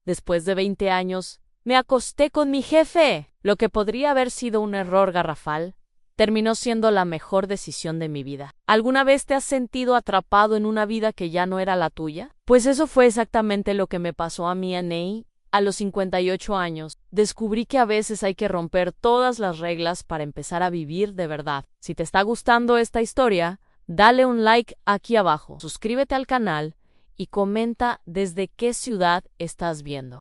Después de 20 años, me acosté con mi jefe. Lo que podría haber sido un error garrafal, terminó siendo la mejor decisión de mi vida. ¿Alguna vez te has sentido atrapado en una vida que ya no era la tuya? Pues eso fue exactamente lo que me pasó a mí, Ney. A los 58 años, descubrí que a veces hay que romper todas las reglas para empezar a vivir de verdad. Si te está gustando esta historia, dale un like aquí abajo, suscríbete al canal y comenta desde qué ciudad estás viendo.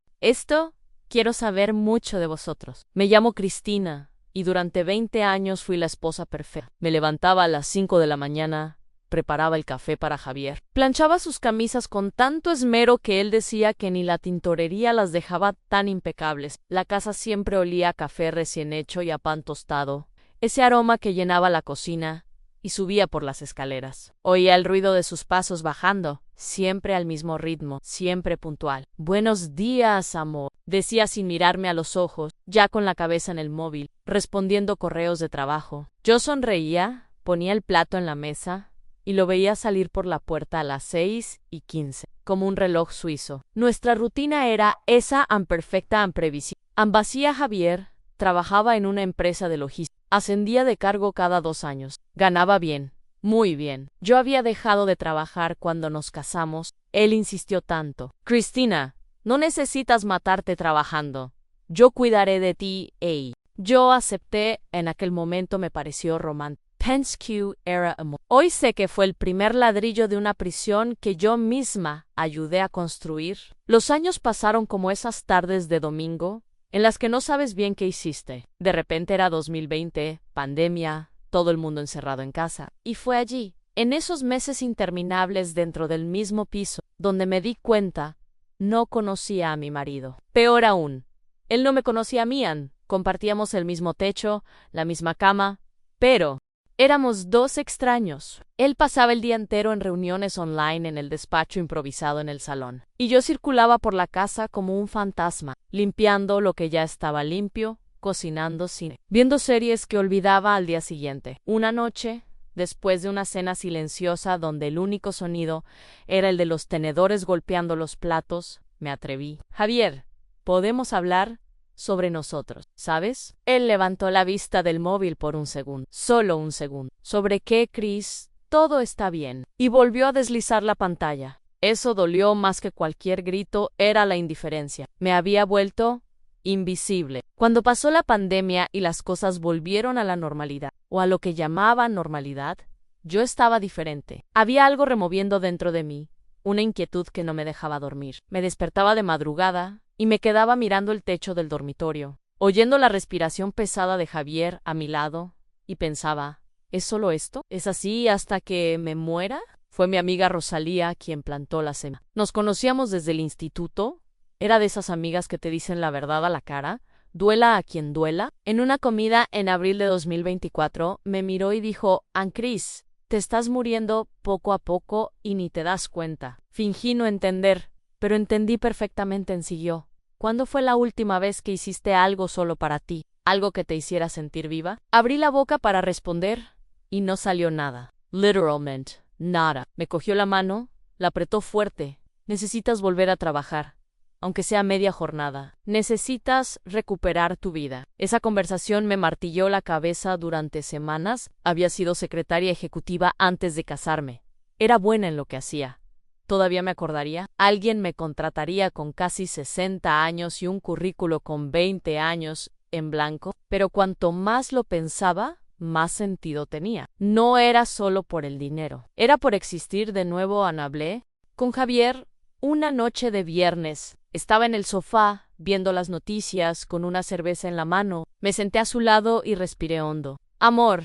Quiero saber mucho de vosotros. Me llamo Cristina y durante 20 años fui la esposa perfecta. Me levantaba a las 5 de la mañana, preparaba el café para Javier. Planchaba sus camisas con tanto esmero que él decía que ni la tintorería las dejaba tan impecables. La casa siempre olía a café recién hecho y a pan tostado, ese aroma que llenaba la cocina y subía por las escaleras. Oía el ruido de sus pasos bajando, siempre al mismo ritmo, siempre puntual. «Buenos días, amor», decía sin mirarme a los ojos, ya con la cabeza en el móvil, respondiendo correos de trabajo. Yo sonreía, ponía el plato en la mesa y lo veía salir por la puerta a las 6:15, como un reloj suizo. Nuestra rutina era esa perfecta, previsible. Ambasía Javier trabajaba en una empresa de logística. Ascendía de cargo cada 2 años. Ganaba bien, muy bien. Yo había dejado de trabajar cuando nos casamos. Él insistió tanto. «Cristina, no necesitas matarte trabajando. Yo cuidaré de ti, ey». Yo acepté. En aquel momento me pareció romántico. Penske era amor. Hoy sé que fue el primer ladrillo de una prisión que yo misma ayudé a construir. Los años pasaron como esas tardes de domingo, en las que no sabes bien qué hiciste. De repente era 2020, pandemia, todo el mundo encerrado en casa. Y fue allí, en esos meses interminables dentro del mismo piso, donde me di cuenta, no conocía a mi marido. Peor aún, él no me conocía a mí. Compartíamos el mismo techo, la misma cama, pero éramos dos extraños. Él pasaba el día entero en reuniones online en el despacho improvisado en el salón, y yo circulaba por la casa como un fantasma, limpiando lo que ya estaba limpio, cocinando cine, viendo series que olvidaba al día siguiente. Una noche, después de una cena silenciosa donde el único sonido era el de los tenedores golpeando los platos, me atreví. «Javier, ¿podemos hablar sobre nosotros, sabes?» Él levantó la vista del móvil por un segundo, solo un segundo. «¿Sobre qué, Chris? Todo está bien». Y volvió a deslizar la pantalla. Eso dolió más que cualquier grito, era la indiferencia. Me había vuelto invisible. Cuando pasó la pandemia y las cosas volvieron a la normalidad, o a lo que llamaban normalidad, yo estaba diferente. Había algo removiendo dentro de mí, una inquietud que no me dejaba dormir. Me despertaba de madrugada y me quedaba mirando el techo del dormitorio, oyendo la respiración pesada de Javier a mi lado, y pensaba, ¿es solo esto? ¿Es así hasta que me muera? Fue mi amiga Rosalía quien plantó la semilla. Nos conocíamos desde el instituto. Era de esas amigas que te dicen la verdad a la cara, duela a quien duela. En una comida en abril de 2024 me miró y dijo, «Cris, te estás muriendo poco a poco y ni te das cuenta». Fingí no entender, pero entendí perfectamente. Siguió. «¿Cuándo fue la última vez que hiciste algo solo para ti? Algo que te hiciera sentir viva?» Abrí la boca para responder y no salió nada. Literalmente, nada. Me cogió la mano, la apretó fuerte. «Necesitas volver a trabajar, aunque sea media jornada. Necesitas recuperar tu vida». Esa conversación me martilló la cabeza durante semanas. Había sido secretaria ejecutiva antes de casarme. Era buena en lo que hacía. Todavía me acordaría. Alguien me contrataría con casi 60 años y un currículo con 20 años en blanco, pero cuanto más lo pensaba, más sentido tenía. No era solo por el dinero. Era por existir de nuevo. Hablé con Javier una noche de viernes. Estaba en el sofá, viendo las noticias, con una cerveza en la mano. Me senté a su lado y respiré hondo. «Amor,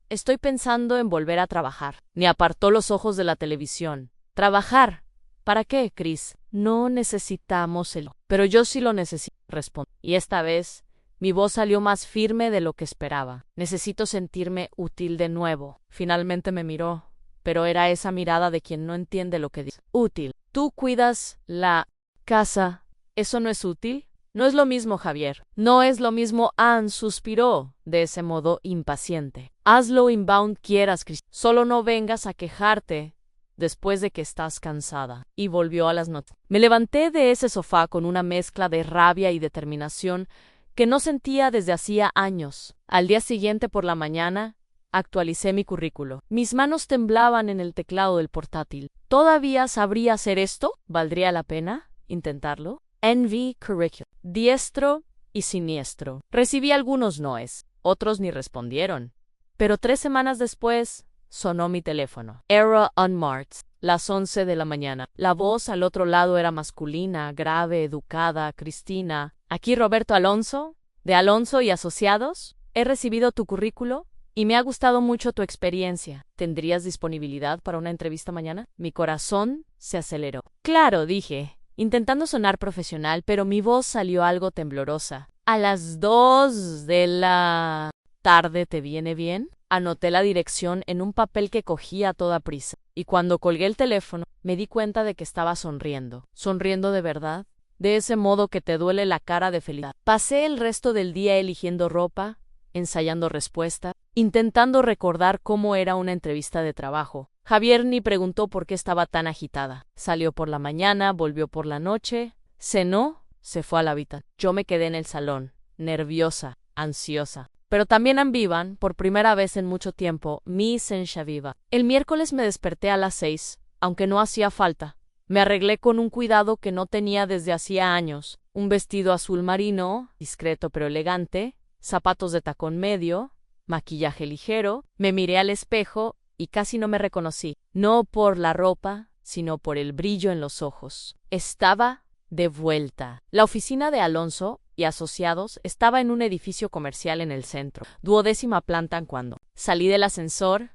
estoy pensando en volver a trabajar». Ni apartó los ojos de la televisión. «¿Trabajar? ¿Para qué, Chris? No necesitamos el...». «Pero yo sí lo necesito», respondí. Y esta vez, mi voz salió más firme de lo que esperaba. «Necesito sentirme útil de nuevo». Finalmente me miró, pero era esa mirada de quien no entiende lo que dice. «Útil. Tú cuidas la casa. ¿Eso no es útil?» «No es lo mismo, Javier. No es lo mismo». Ann suspiró de ese modo impaciente. «Hazlo inbound quieras, Chris. Solo no vengas a quejarte después de que estás cansada. Y volvió a las notas. Me levanté de ese sofá con una mezcla de rabia y determinación que no sentía desde hacía años. Al día siguiente por la mañana, actualicé mi currículo. Mis manos temblaban en el teclado del portátil. ¿Todavía sabría hacer esto? ¿Valdría la pena intentarlo? NV Curriculum. Diestro y siniestro. Recibí algunos noes, otros ni respondieron. Pero 3 semanas después, sonó mi teléfono. Era unmarked. Las 11 de la mañana. La voz al otro lado era masculina, grave, educada. Cristina. Aquí Roberto Alonso, de Alonso y Asociados. He recibido tu currículo y me ha gustado mucho tu experiencia. ¿Tendrías disponibilidad para una entrevista mañana? Mi corazón se aceleró. Claro, dije, intentando sonar profesional, pero mi voz salió algo temblorosa. ¿A las 2 de la tarde te viene bien? Anoté la dirección en un papel que cogí a toda prisa, y cuando colgué el teléfono, me di cuenta de que estaba sonriendo. ¿Sonriendo de verdad? De ese modo que te duele la cara de felicidad. Pasé el resto del día eligiendo ropa, ensayando respuestas, intentando recordar cómo era una entrevista de trabajo. Javier ni preguntó por qué estaba tan agitada. Salió por la mañana, volvió por la noche, cenó, se fue a la habitación. Yo me quedé en el salón, nerviosa, ansiosa. Pero también ambivan, por primera vez en mucho tiempo, mi sensaviva. El miércoles me desperté a las 6, aunque no hacía falta. Me arreglé con un cuidado que no tenía desde hacía años. Un vestido azul marino, discreto pero elegante, zapatos de tacón medio, maquillaje ligero. Me miré al espejo y casi no me reconocí. No por la ropa, sino por el brillo en los ojos. Estaba de vuelta. La oficina de Alonso y Asociados estaba en un edificio comercial en el centro, 12ª planta. Cuando salí del ascensor,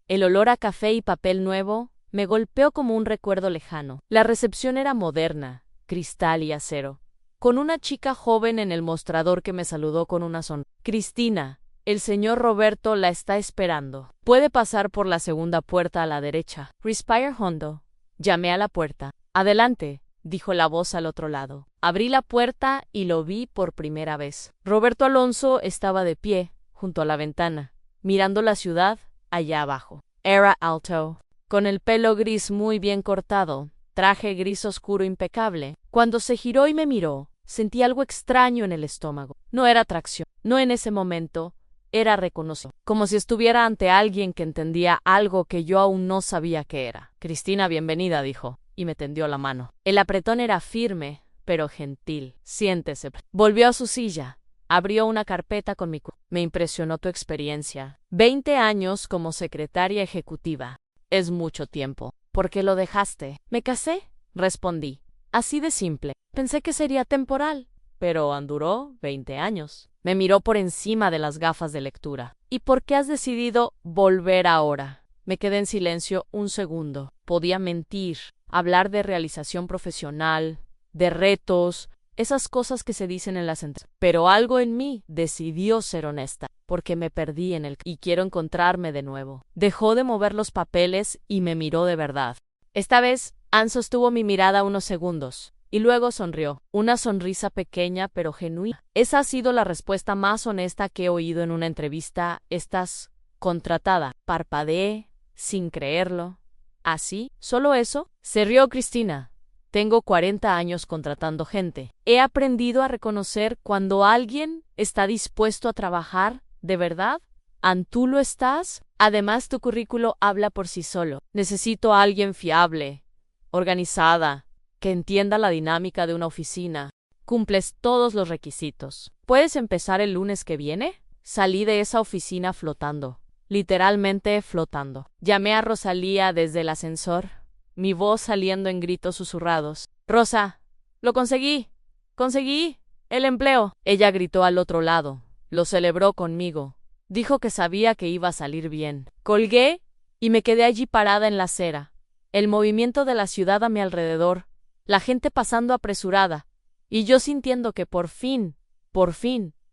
el olor a café y papel nuevo me golpeó como un recuerdo lejano. La recepción era moderna, cristal y acero, con una chica joven en el mostrador que me saludó con una sonrisa. Cristina, el señor Roberto la está esperando. Puede pasar por la segunda puerta a la derecha. Respire hondo. Llamé a la puerta. Adelante, dijo la voz al otro lado. Abrí la puerta y lo vi por primera vez. Roberto Alonso estaba de pie, junto a la ventana, mirando la ciudad allá abajo. Era alto, con el pelo gris muy bien cortado, traje gris oscuro impecable. Cuando se giró y me miró, sentí algo extraño en el estómago. No era atracción, no en ese momento, era reconocido, como si estuviera ante alguien que entendía algo que yo aún no sabía qué era. Cristina, bienvenida, dijo, y me tendió la mano. El apretón era firme, pero gentil. Siéntese. Volvió a su silla. Abrió una carpeta con mi Me impresionó tu experiencia. 20 años como secretaria ejecutiva. Es mucho tiempo. ¿Por qué lo dejaste? Me casé, respondí. Así de simple. Pensé que sería temporal, pero duró 20 años. Me miró por encima de las gafas de lectura. ¿Y por qué has decidido volver ahora? Me quedé en silencio un segundo. Podía mentir, hablar de realización profesional, de retos, esas cosas que se dicen en las entrevistas. Pero algo en mí decidió ser honesta, porque me perdí en el y quiero encontrarme de nuevo. Dejó de mover los papeles y me miró de verdad. Esta vez, Ann sostuvo mi mirada unos segundos, y luego sonrió, una sonrisa pequeña pero genuina. Esa ha sido la respuesta más honesta que he oído en una entrevista. Estás contratada. Parpadeé, sin creerlo. ¿Así? ¿Solo eso? Se rió Cristina. Tengo 40 años contratando gente. He aprendido a reconocer cuando alguien está dispuesto a trabajar de verdad. ¿Tú lo estás? Además, tu currículo habla por sí solo. Necesito a alguien fiable, organizada, que entienda la dinámica de una oficina. Cumples todos los requisitos. ¿Puedes empezar el lunes que viene? Salí de esa oficina flotando, literalmente flotando. Llamé a Rosalía desde el ascensor, mi voz saliendo en gritos susurrados. Rosa, lo conseguí, conseguí el empleo. Ella gritó al otro lado, lo celebró conmigo. Dijo que sabía que iba a salir bien. Colgué y me quedé allí parada en la acera. El movimiento de la ciudad a mi alrededor, la gente pasando apresurada, y yo sintiendo que por fin,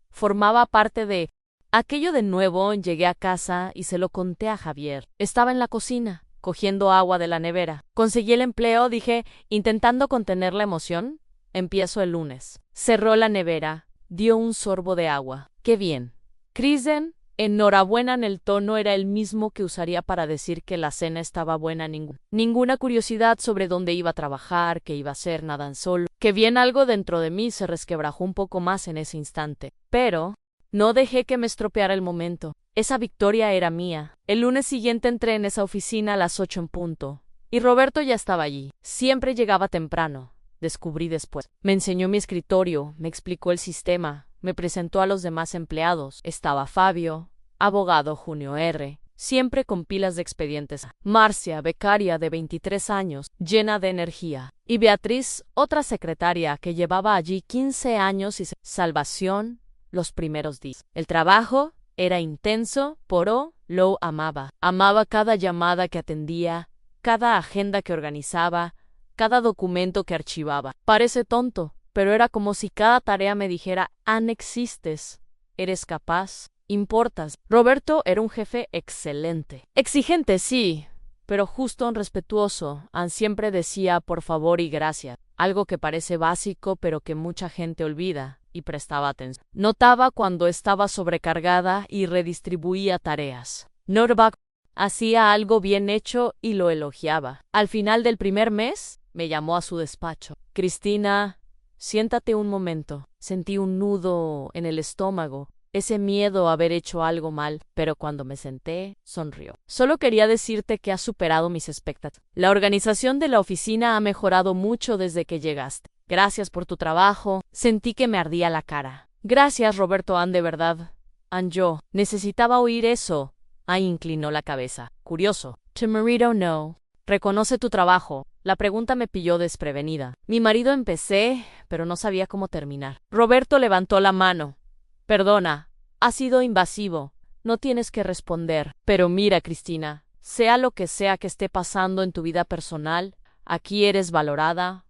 formaba parte de aquello. De nuevo llegué a casa y se lo conté a Javier. Estaba en la cocina, cogiendo agua de la nevera. Conseguí el empleo, dije, intentando contener la emoción. Empiezo el lunes. Cerró la nevera, dio un sorbo de agua. ¡Qué bien! Kristen, Enhorabuena en el tono era el mismo que usaría para decir que la cena estaba buena. Ninguna curiosidad sobre dónde iba a trabajar, qué iba a hacer, nada solo. Que bien algo dentro de mí se resquebrajó un poco más en ese instante. Pero no dejé que me estropeara el momento. Esa victoria era mía. El lunes siguiente entré en esa oficina a las 8 en punto. Y Roberto ya estaba allí. Siempre llegaba temprano. Descubrí después. Me enseñó mi escritorio, me explicó el sistema, me presentó a los demás empleados. Estaba Fabio, abogado Junio R., siempre con pilas de expedientes. Marcia, becaria de 23 años, llena de energía. Y Beatriz, otra secretaria que llevaba allí 15 años y Salvación los primeros días. El trabajo era intenso, pero lo amaba. Amaba cada llamada que atendía, cada agenda que organizaba, cada documento que archivaba. Parece tonto, pero era como si cada tarea me dijera: Ann, existes, eres capaz, importas. Roberto era un jefe excelente. Exigente, sí, pero justo, respetuoso. Ann siempre decía por favor y gracias, algo que parece básico pero que mucha gente olvida, y prestaba atención. Notaba cuando estaba sobrecargada y redistribuía tareas. Norbach hacía algo bien hecho y lo elogiaba. Al final del primer mes, me llamó a su despacho. Cristina, siéntate un momento. Sentí un nudo en el estómago, ese miedo a haber hecho algo mal, pero cuando me senté, sonrió. Solo quería decirte que has superado mis expectativas. La organización de la oficina ha mejorado mucho desde que llegaste. Gracias por tu trabajo. Sentí que me ardía la cara. Gracias, Roberto. Ann, de verdad. Ann, yo necesitaba oír eso. Ann inclinó la cabeza. Curioso. Tomarito, no. Reconoce tu trabajo. La pregunta me pilló desprevenida. Mi marido empecé, pero no sabía cómo terminar. Roberto levantó la mano. Perdona, ha sido invasivo. No tienes que responder. Pero mira, Cristina, sea lo que sea que esté pasando en tu vida personal, aquí eres valorada.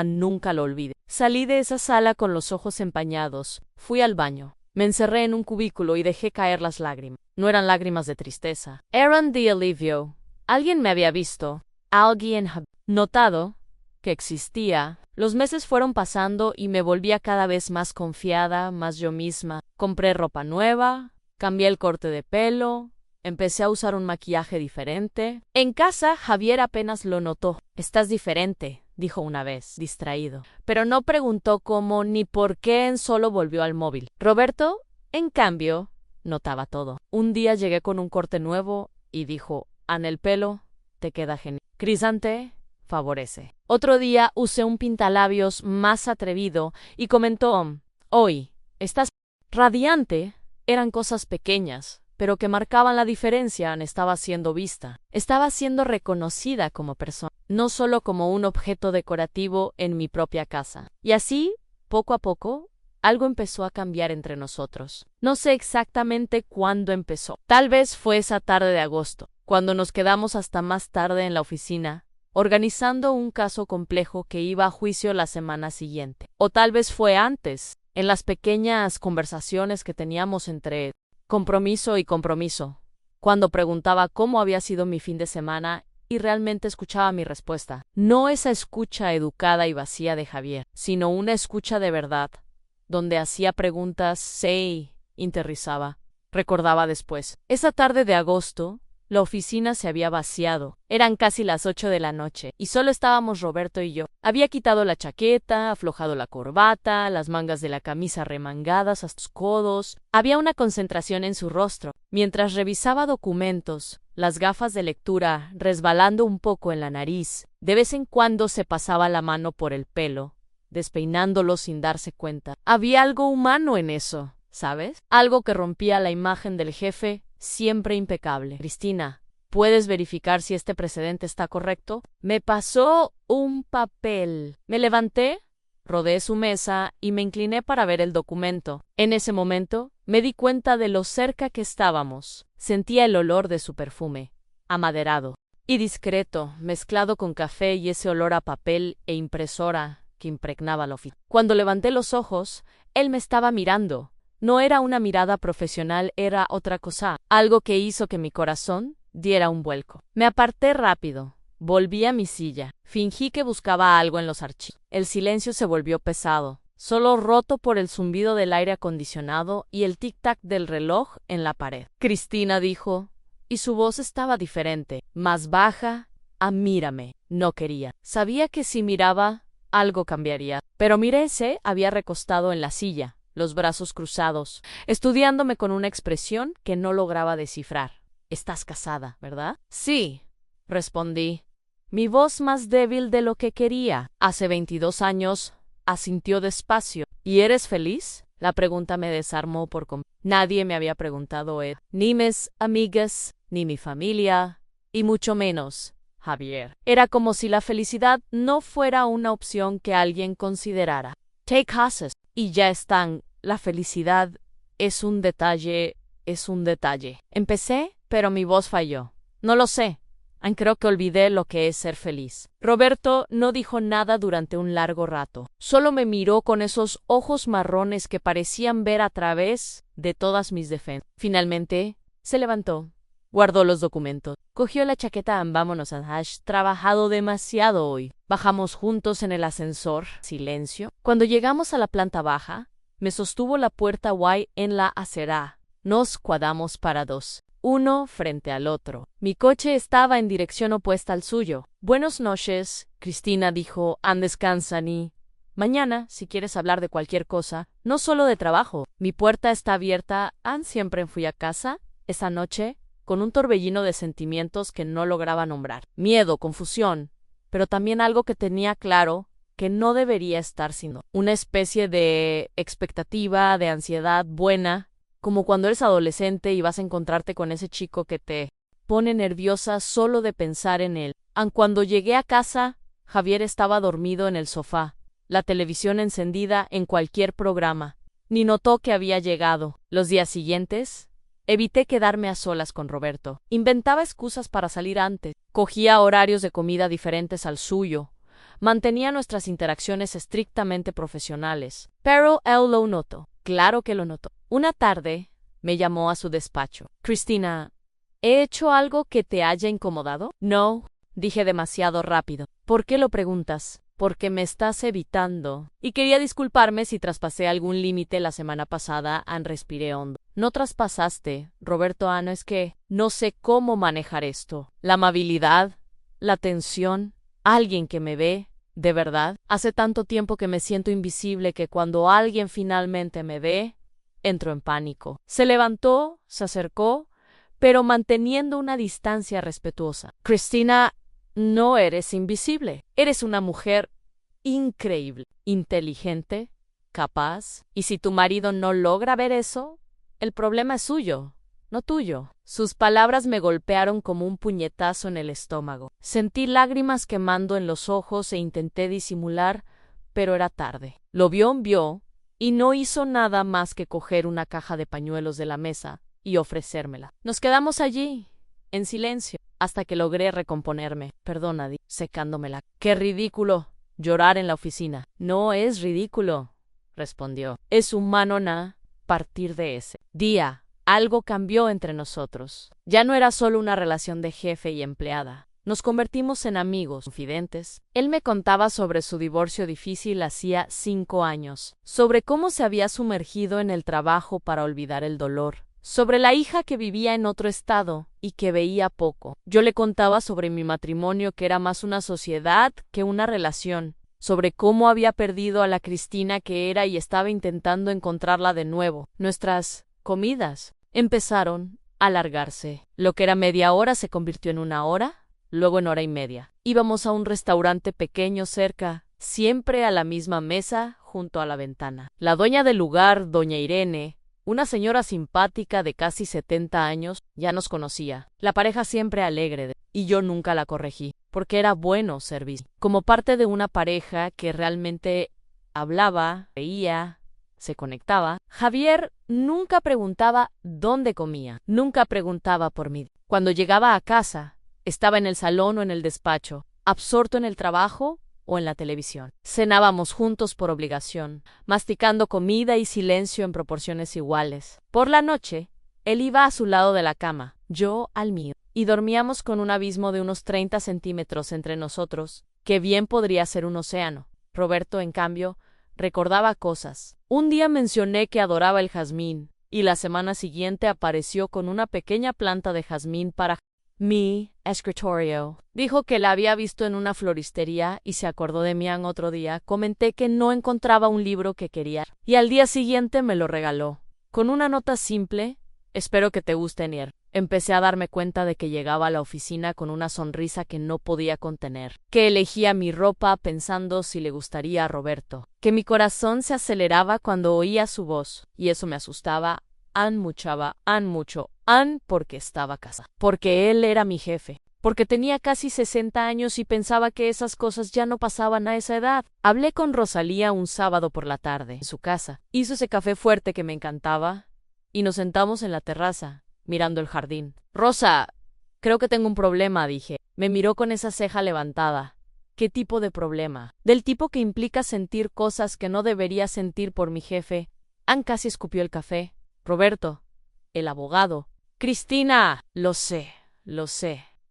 Nunca lo olvide. Salí de esa sala con los ojos empañados. Fui al baño. Me encerré en un cubículo y dejé caer las lágrimas. No eran lágrimas de tristeza. Eran de alivio. Alguien me había visto. Alguien había notado que existía. Los meses fueron pasando y me volvía cada vez más confiada, más yo misma. Compré ropa nueva, cambié el corte de pelo, empecé a usar un maquillaje diferente. En casa, Javier apenas lo notó. Estás diferente, dijo una vez, distraído. Pero no preguntó cómo ni por qué, solo volvió al móvil. Roberto, en cambio, notaba todo. Un día llegué con un corte nuevo y dijo: Ann, el pelo te queda genial. Crisante favorece. Otro día usé un pintalabios más atrevido y comentó: hoy, estás radiante. Eran cosas pequeñas, pero que marcaban la diferencia. Ann estaba siendo vista. Estaba siendo reconocida como persona, no solo como un objeto decorativo en mi propia casa. Y así, poco a poco, algo empezó a cambiar entre nosotros. No sé exactamente cuándo empezó. Tal vez fue esa tarde de agosto, cuando nos quedamos hasta más tarde en la oficina, organizando un caso complejo que iba a juicio la semana siguiente. O tal vez fue antes, en las pequeñas conversaciones que teníamos entre compromiso y compromiso, cuando preguntaba cómo había sido mi fin de semana y realmente escuchaba mi respuesta. No esa escucha educada y vacía de Javier, sino una escucha de verdad, donde hacía preguntas, aterrizaba. Recordaba después. Esa tarde de agosto, la oficina se había vaciado. Eran casi las 8 de la noche, y solo estábamos Roberto y yo. Había quitado la chaqueta, aflojado la corbata, las mangas de la camisa remangadas hasta los codos. Había una concentración en su rostro. Mientras revisaba documentos, las gafas de lectura resbalando un poco en la nariz, de vez en cuando se pasaba la mano por el pelo, despeinándolo sin darse cuenta. Había algo humano en eso, ¿sabes? Algo que rompía la imagen del jefe, siempre impecable. Cristina, ¿puedes verificar si este precedente está correcto? Me pasó un papel. Me levanté, rodeé su mesa y me incliné para ver el documento. En ese momento, me di cuenta de lo cerca que estábamos. Sentía el olor de su perfume, amaderado y discreto, mezclado con café y ese olor a papel e impresora que impregnaba la oficina. Cuando levanté los ojos, él me estaba mirando. No era una mirada profesional, era otra cosa, algo que hizo que mi corazón diera un vuelco. Me aparté rápido, volví a mi silla, fingí que buscaba algo en los archivos. El silencio se volvió pesado, solo roto por el zumbido del aire acondicionado y el tic-tac del reloj en la pared. Cristina dijo, y su voz estaba diferente, más baja, mírame. No quería. Sabía que si miraba, algo cambiaría. Pero se había recostado en la silla, los brazos cruzados, estudiándome con una expresión que no lograba descifrar. Estás casada, ¿verdad? Sí, respondí. Mi voz más débil de lo que quería. Hace 22 años, asintió despacio. ¿Y eres feliz? La pregunta me desarmó por completo. Nadie me había preguntado, ni mis amigas, ni mi familia, y mucho menos Javier. Era como si la felicidad no fuera una opción que alguien considerara. Take causes, y ya están. La felicidad es un detalle, es un detalle. Empecé, pero mi voz falló. No lo sé. Creo que olvidé lo que es ser feliz. Roberto no dijo nada durante un largo rato. Solo me miró con esos ojos marrones que parecían ver a través de todas mis defensas. Finalmente, se levantó. Guardó los documentos. Cogió la chaqueta. Vámonos, has trabajado demasiado hoy. Bajamos juntos en el ascensor. Silencio. Cuando llegamos a la planta baja, me sostuvo la puerta guay en la acera. Nos cuadramos para dos. Uno frente al otro. Mi coche estaba en dirección opuesta al suyo. Buenas noches, Cristina dijo. Descansan y mañana, si quieres hablar de cualquier cosa, no solo de trabajo. Mi puerta está abierta. Siempre fui a casa esa noche con un torbellino de sentimientos que no lograba nombrar. Miedo, confusión, pero también algo que tenía claro que no debería estar sino una especie de expectativa, de ansiedad buena, como cuando eres adolescente y vas a encontrarte con ese chico que te pone nerviosa solo de pensar en él. Cuando llegué a casa, Javier estaba dormido en el sofá, la televisión encendida en cualquier programa. Ni notó que había llegado. Los días siguientes, evité quedarme a solas con Roberto. Inventaba excusas para salir antes. Cogía horarios de comida diferentes al suyo. Mantenía nuestras interacciones estrictamente profesionales. Pero él lo notó. Claro que lo notó. Una tarde, me llamó a su despacho. Cristina, ¿he hecho algo que te haya incomodado? No, dije demasiado rápido. ¿Por qué lo preguntas? Porque me estás evitando. Y quería disculparme si traspasé algún límite la semana pasada. Respiré hondo. No traspasaste, Roberto. No es que no sé cómo manejar esto. La amabilidad, la atención, alguien que me ve. De verdad, hace tanto tiempo que me siento invisible que cuando alguien finalmente me ve, entro en pánico. Se levantó, se acercó, pero manteniendo una distancia respetuosa. Cristina, no eres invisible. Eres una mujer increíble, inteligente, capaz. Y si tu marido no logra ver eso, el problema es suyo, no tuyo. Sus palabras me golpearon como un puñetazo en el estómago. Sentí lágrimas quemando en los ojos e intenté disimular, pero era tarde. Lo vio, y no hizo nada más que coger una caja de pañuelos de la mesa y ofrecérmela. Nos quedamos allí, en silencio, hasta que logré recomponerme. Perdona, secándomela. ¡Qué ridículo! Llorar en la oficina. No es ridículo, respondió. Es humano partir de ese día. Algo cambió entre nosotros. Ya no era solo una relación de jefe y empleada. Nos convertimos en amigos, confidentes. Él me contaba sobre su divorcio difícil hacía 5 años, sobre cómo se había sumergido en el trabajo para olvidar el dolor, sobre la hija que vivía en otro estado y que veía poco. Yo le contaba sobre mi matrimonio, que era más una sociedad que una relación, sobre cómo había perdido a la Cristina que era y estaba intentando encontrarla de nuevo. Nuestras comidas empezaron a alargarse. Lo que era media hora se convirtió en 1 hora, luego en 1 hora y media. Íbamos a un restaurante pequeño cerca, siempre a la misma mesa, junto a la ventana. La dueña del lugar, doña Irene, una señora simpática de casi 70 años, ya nos conocía. La pareja siempre alegre, y yo nunca la corregí, porque era bueno servicio. Como parte de una pareja que realmente hablaba, reía, se conectaba, Javier nunca preguntaba dónde comía, nunca preguntaba por mí. Cuando llegaba a casa, estaba en el salón o en el despacho, absorto en el trabajo o en la televisión. Cenábamos juntos por obligación, masticando comida y silencio en proporciones iguales. Por la noche, él iba a su lado de la cama, yo al mío, y dormíamos con un abismo de unos 30 centímetros entre nosotros, que bien podría ser un océano. Roberto, en cambio, recordaba cosas. Un día mencioné que adoraba el jazmín, y la semana siguiente apareció con una pequeña planta de jazmín para mi escritorio. Dijo que la había visto en una floristería y se acordó de mí en otro día. Comenté que no encontraba un libro que quería, y al día siguiente me lo regaló, con una nota simple: espero que te guste, Nier. Empecé a darme cuenta de que llegaba a la oficina con una sonrisa que no podía contener, que elegía mi ropa pensando si le gustaría a Roberto, que mi corazón se aceleraba cuando oía su voz, y eso me asustaba mucho, porque estaba casada, porque él era mi jefe, porque tenía casi 60 años y pensaba que esas cosas ya no pasaban a esa edad. Hablé con Rosalía un sábado por la tarde, en su casa. Hizo ese café fuerte que me encantaba, y nos sentamos en la terraza, mirando el jardín. Rosa, creo que tengo un problema, dije. Me miró con esa ceja levantada. ¿Qué tipo de problema? Del tipo que implica sentir cosas que no debería sentir por mi jefe. Ann casi escupió el café. Roberto, el abogado. Cristina, lo sé.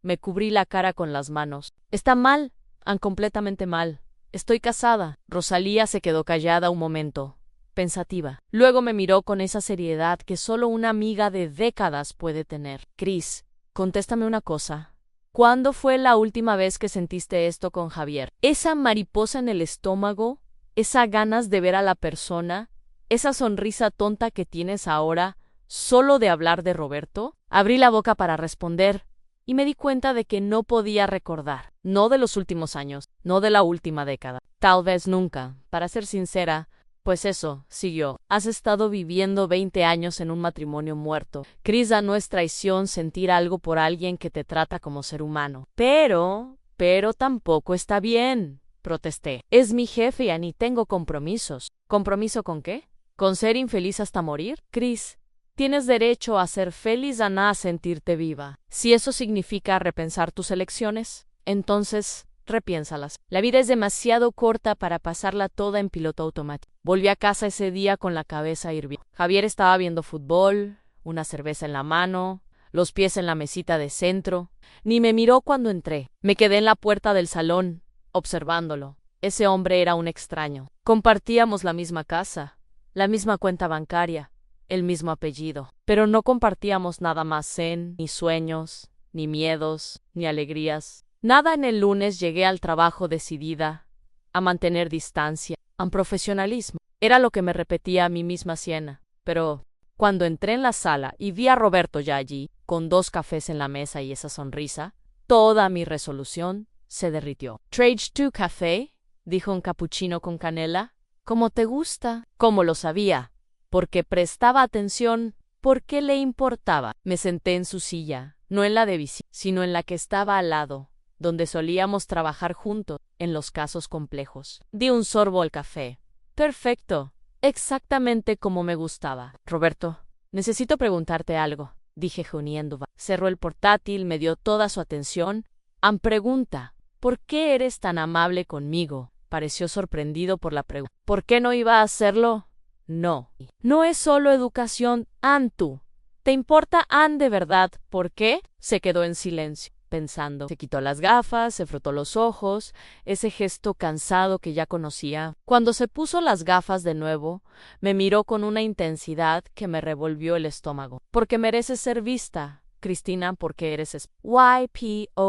Me cubrí la cara con las manos. Está mal, Ann, completamente mal. Estoy casada. Rosalía se quedó callada un momento, pensativa. Luego me miró con esa seriedad que solo una amiga de décadas puede tener. Cris, contéstame una cosa. ¿Cuándo fue la última vez que sentiste esto con Javier? Esa mariposa en el estómago, esa ganas de ver a la persona, esa sonrisa tonta que tienes ahora, solo de hablar de Roberto. Abrí la boca para responder, y me di cuenta de que no podía recordar. No de los últimos años, no de la última década. Tal vez nunca, para ser sincera. Pues eso, siguió. Has estado viviendo 20 años en un matrimonio muerto. Cris, no es traición sentir algo por alguien que te trata como ser humano. Pero tampoco está bien, protesté. Es mi jefe y ni tengo compromisos. ¿Compromiso con qué? ¿Con ser infeliz hasta morir? Cris, tienes derecho a ser feliz, a sentirte viva. Si eso significa repensar tus elecciones, entonces repiénsalas. La vida es demasiado corta para pasarla toda en piloto automático. Volví a casa ese día con la cabeza hirviendo. Javier estaba viendo fútbol, una cerveza en la mano, los pies en la mesita de centro. Ni me miró cuando entré. Me quedé en la puerta del salón, observándolo. Ese hombre era un extraño. Compartíamos la misma casa, la misma cuenta bancaria, el mismo apellido, pero no compartíamos nada más ni sueños, ni miedos, ni alegrías. Nada. En el lunes llegué al trabajo decidida a mantener distancia, a profesionalismo. Era lo que me repetía a mí misma Siena. Pero cuando entré en la sala y vi a Roberto ya allí, con 2 cafés en la mesa y esa sonrisa, toda mi resolución se derritió. ¿Trades tu café?, dijo un capuchino con canela. ¿Cómo te gusta? ¿Cómo lo sabía? Porque prestaba atención. ¿Por qué le importaba? Me senté en su silla, no en la de visita, sino en la que estaba al lado, donde solíamos trabajar juntos en los casos complejos. Di un sorbo al café. Perfecto, exactamente como me gustaba. Roberto, necesito preguntarte algo, dije juniendo. Cerró el portátil, me dio toda su atención. Pregunta, ¿por qué eres tan amable conmigo? Pareció sorprendido por la pregunta. ¿Por qué no iba a hacerlo? No. No es solo educación, Ann, tú. ¿Te importa, Ann, de verdad? ¿Por qué? Se quedó en silencio, pensando. Se quitó las gafas, se frotó los ojos, ese gesto cansado que ya conocía. Cuando se puso las gafas de nuevo, me miró con una intensidad que me revolvió el estómago. Porque mereces ser vista, Cristina, porque eres YPORQUE...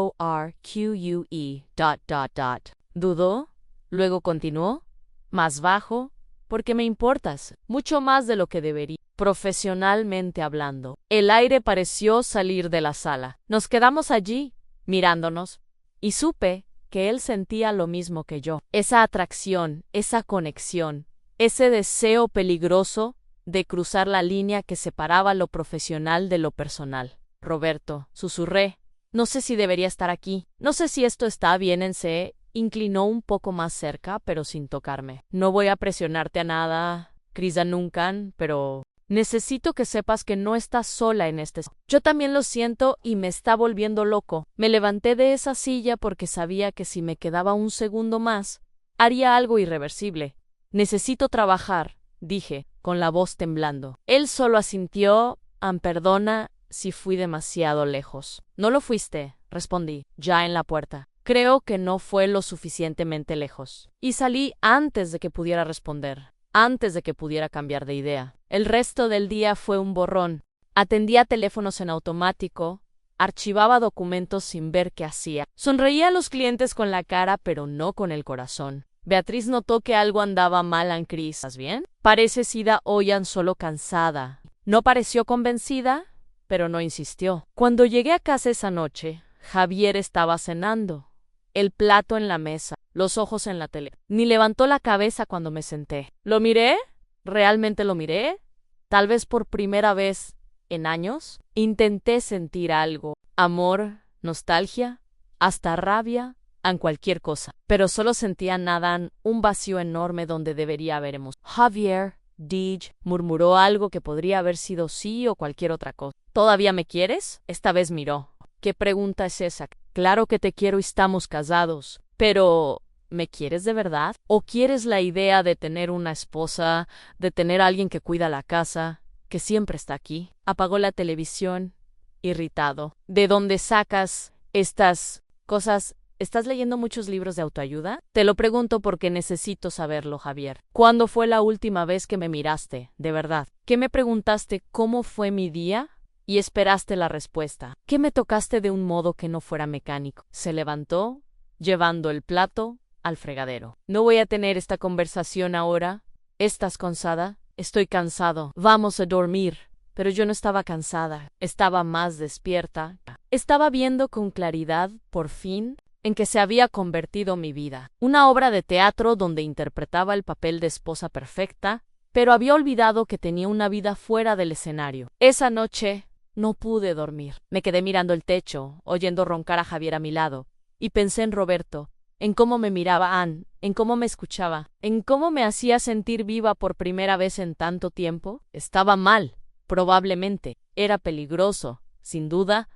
Dudó, luego continuó, más bajo, porque me importas, mucho más de lo que debería, profesionalmente hablando. El aire pareció salir de la sala. Nos quedamos allí, mirándonos, y supe que él sentía lo mismo que yo. Esa atracción, esa conexión, ese deseo peligroso de cruzar la línea que separaba lo profesional de lo personal. Roberto, susurré, no sé si debería estar aquí, no sé si esto está bien. Se inclinó un poco más cerca, pero sin tocarme. No voy a presionarte a nada, Crisa, nunca, pero necesito que sepas que no estás sola en este. Yo también lo siento y me está volviendo loco. Me levanté de esa silla porque sabía que si me quedaba un segundo más, haría algo irreversible. Necesito trabajar, dije, con la voz temblando. Él solo asintió. Perdona si fui demasiado lejos. No lo fuiste, respondí, ya en la puerta. Creo que no fue lo suficientemente lejos. Y salí antes de que pudiera responder, antes de que pudiera cambiar de idea. El resto del día fue un borrón. Atendía teléfonos en automático, archivaba documentos sin ver qué hacía. Sonreía a los clientes con la cara, pero no con el corazón. Beatriz notó que algo andaba mal en Chris. ¿Estás bien? Parece Sida Oyan solo cansada. No pareció convencida, pero no insistió. Cuando llegué a casa esa noche, Javier estaba cenando, el plato en la mesa, los ojos en la tele. Ni levantó la cabeza cuando me senté. ¿Lo miré? ¿Realmente lo miré? Tal vez por primera vez en años. Intenté sentir algo, amor, nostalgia, hasta rabia, en cualquier cosa. Pero solo sentía nada, un vacío enorme donde debería haber emoción. Javier, Dij, murmuró algo que podría haber sido sí o cualquier otra cosa. ¿Todavía me quieres? Esta vez miró. ¿Qué pregunta es esa? Claro que te quiero y estamos casados, pero ¿me quieres de verdad? ¿O quieres la idea de tener una esposa, de tener a alguien que cuida la casa, que siempre está aquí? Apagó la televisión, irritado. ¿De dónde sacas estas cosas? ¿Estás leyendo muchos libros de autoayuda? Te lo pregunto porque necesito saberlo, Javier. ¿Cuándo fue la última vez que me miraste, de verdad? ¿Qué me preguntaste cómo fue mi día? Y esperaste la respuesta. ¿Qué me tocaste de un modo que no fuera mecánico? Se levantó, llevando el plato al fregadero. No voy a tener esta conversación ahora. ¿Estás cansada? Estoy cansado. Vamos a dormir. Pero yo no estaba cansada. Estaba más despierta. Estaba viendo con claridad, por fin, en que se había convertido mi vida. Una obra de teatro donde interpretaba el papel de esposa perfecta, pero había olvidado que tenía una vida fuera del escenario. Esa noche no pude dormir. Me quedé mirando el techo, oyendo roncar a Javier a mi lado, y pensé en Roberto, en cómo me miraba Ann, en cómo me escuchaba, en cómo me hacía sentir viva por primera vez en tanto tiempo. Estaba mal, probablemente. Era peligroso, sin duda,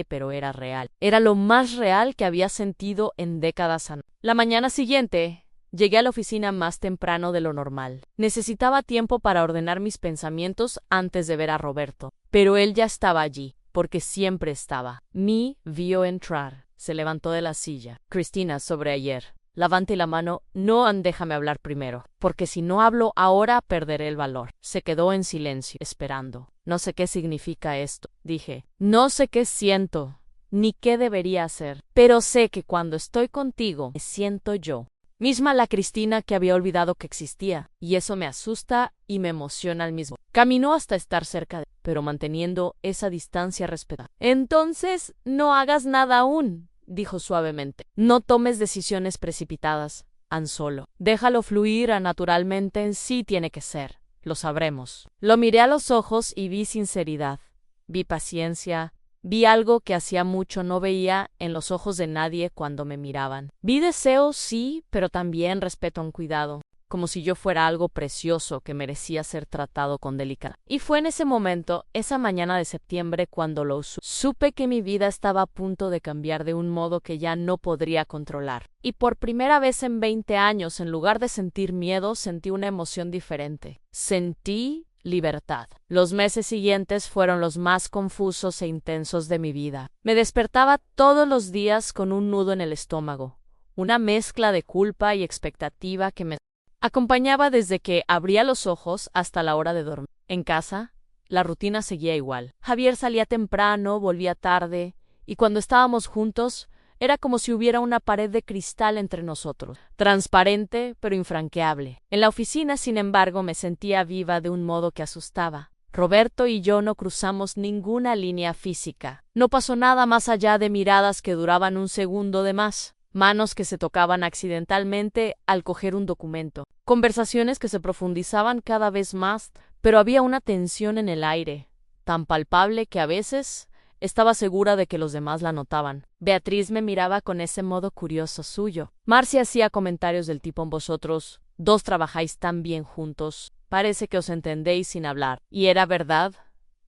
pero era real. Era lo más real que había sentido en décadas. La mañana siguiente, llegué a la oficina más temprano de lo normal. Necesitaba tiempo para ordenar mis pensamientos antes de ver a Roberto, pero él ya estaba allí, porque siempre estaba. Me vio entrar. Se levantó de la silla. Cristina, sobre ayer. Levante la mano. No, déjame hablar primero, porque si no hablo ahora perderé el valor. Se quedó en silencio, esperando. No sé qué significa esto, dije. No sé qué siento, ni qué debería hacer, pero sé que cuando estoy contigo, me siento yo. Misma la Cristina que había olvidado que existía, y eso me asusta y me emociona al mismo. Caminó hasta estar cerca de él, pero manteniendo esa distancia respetada. Entonces, no hagas nada aún, dijo suavemente. No tomes decisiones precipitadas, Ann Solo. Déjalo fluir naturalmente, en sí tiene que ser. Lo sabremos. Lo miré a los ojos y vi sinceridad, vi paciencia, vi algo que hacía mucho no veía en los ojos de nadie cuando me miraban. Vi deseo, sí, pero también respeto con cuidado, como si yo fuera algo precioso que merecía ser tratado con delicadeza. Y fue en ese momento, esa mañana de septiembre, cuando lo supe que mi vida estaba a punto de cambiar de un modo que ya no podría controlar. Y por primera vez en 20 años, en lugar de sentir miedo, sentí una emoción diferente. Sentí libertad. Los meses siguientes fueron los más confusos e intensos de mi vida. Me despertaba todos los días con un nudo en el estómago, una mezcla de culpa y expectativa que me acompañaba desde que abría los ojos hasta la hora de dormir. En casa, la rutina seguía igual. Javier salía temprano, volvía tarde, y cuando estábamos juntos, era como si hubiera una pared de cristal entre nosotros, transparente pero infranqueable. En la oficina, sin embargo, me sentía viva de un modo que asustaba. Roberto y yo no cruzamos ninguna línea física. No pasó nada más allá de miradas que duraban un segundo de más, manos que se tocaban accidentalmente al coger un documento, conversaciones que se profundizaban cada vez más, pero había una tensión en el aire, tan palpable que a veces estaba segura de que los demás la notaban. Beatriz me miraba con ese modo curioso suyo. Marcia hacía comentarios del tipo: vosotros dos trabajáis tan bien juntos, parece que os entendéis sin hablar. Y era verdad,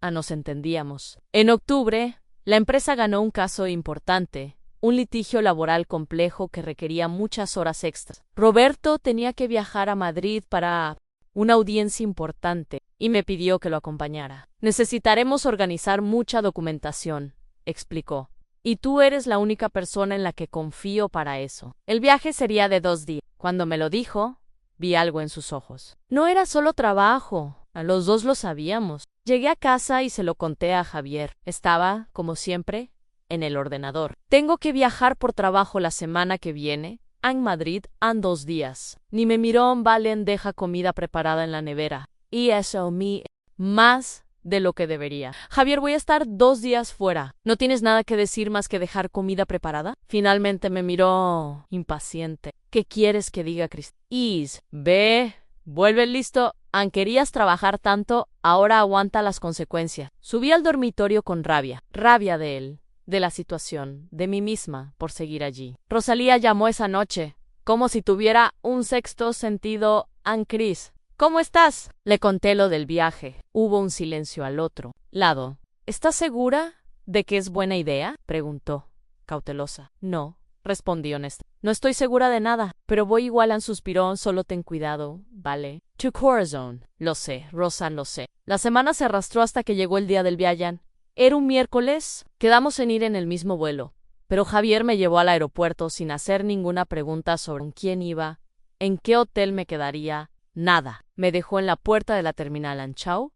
nos entendíamos. En octubre, la empresa ganó un caso importante, un litigio laboral complejo que requería muchas horas extras. Roberto tenía que viajar a Madrid para una audiencia importante y me pidió que lo acompañara. Necesitaremos organizar mucha documentación, explicó. y tú eres la única persona en la que confío para eso. El viaje sería de 2 días. Cuando me lo dijo, vi algo en sus ojos. No era solo trabajo, a los dos lo sabíamos. Llegué a casa y se lo conté a Javier. Estaba, como siempre, en el ordenador. Tengo que viajar por trabajo la semana que viene. En Madrid, en 2 días. Ni me miró, Valen deja comida preparada en la nevera. Y eso me más de lo que debería. Javier, voy a estar 2 días fuera. ¿No tienes nada que decir más que dejar comida preparada? Finalmente me miró impaciente. ¿Qué quieres que diga, Cristina? Ve, vuelve listo. Querías trabajar tanto, ahora aguanta las consecuencias. Subí al dormitorio con rabia. Rabia de él, de la situación, de mí misma, por seguir allí. Rosalía llamó esa noche, como si tuviera un sexto sentido. Cris, ¿cómo estás? Le conté lo del viaje. Hubo un silencio al otro lado. ¿Estás segura de que es buena idea? Preguntó, cautelosa. No, respondí honesta. No estoy segura de nada, pero voy igual. Suspiró. Solo ten cuidado, ¿vale? Tu corazón. Lo sé, Rosa, lo sé. La semana se arrastró hasta que llegó el día del viaje. Era un miércoles. Quedamos en ir en el mismo vuelo, pero Javier me llevó al aeropuerto sin hacer ninguna pregunta sobre con quién iba, en qué hotel me quedaría, nada. Me dejó en la puerta de la terminal. Chao.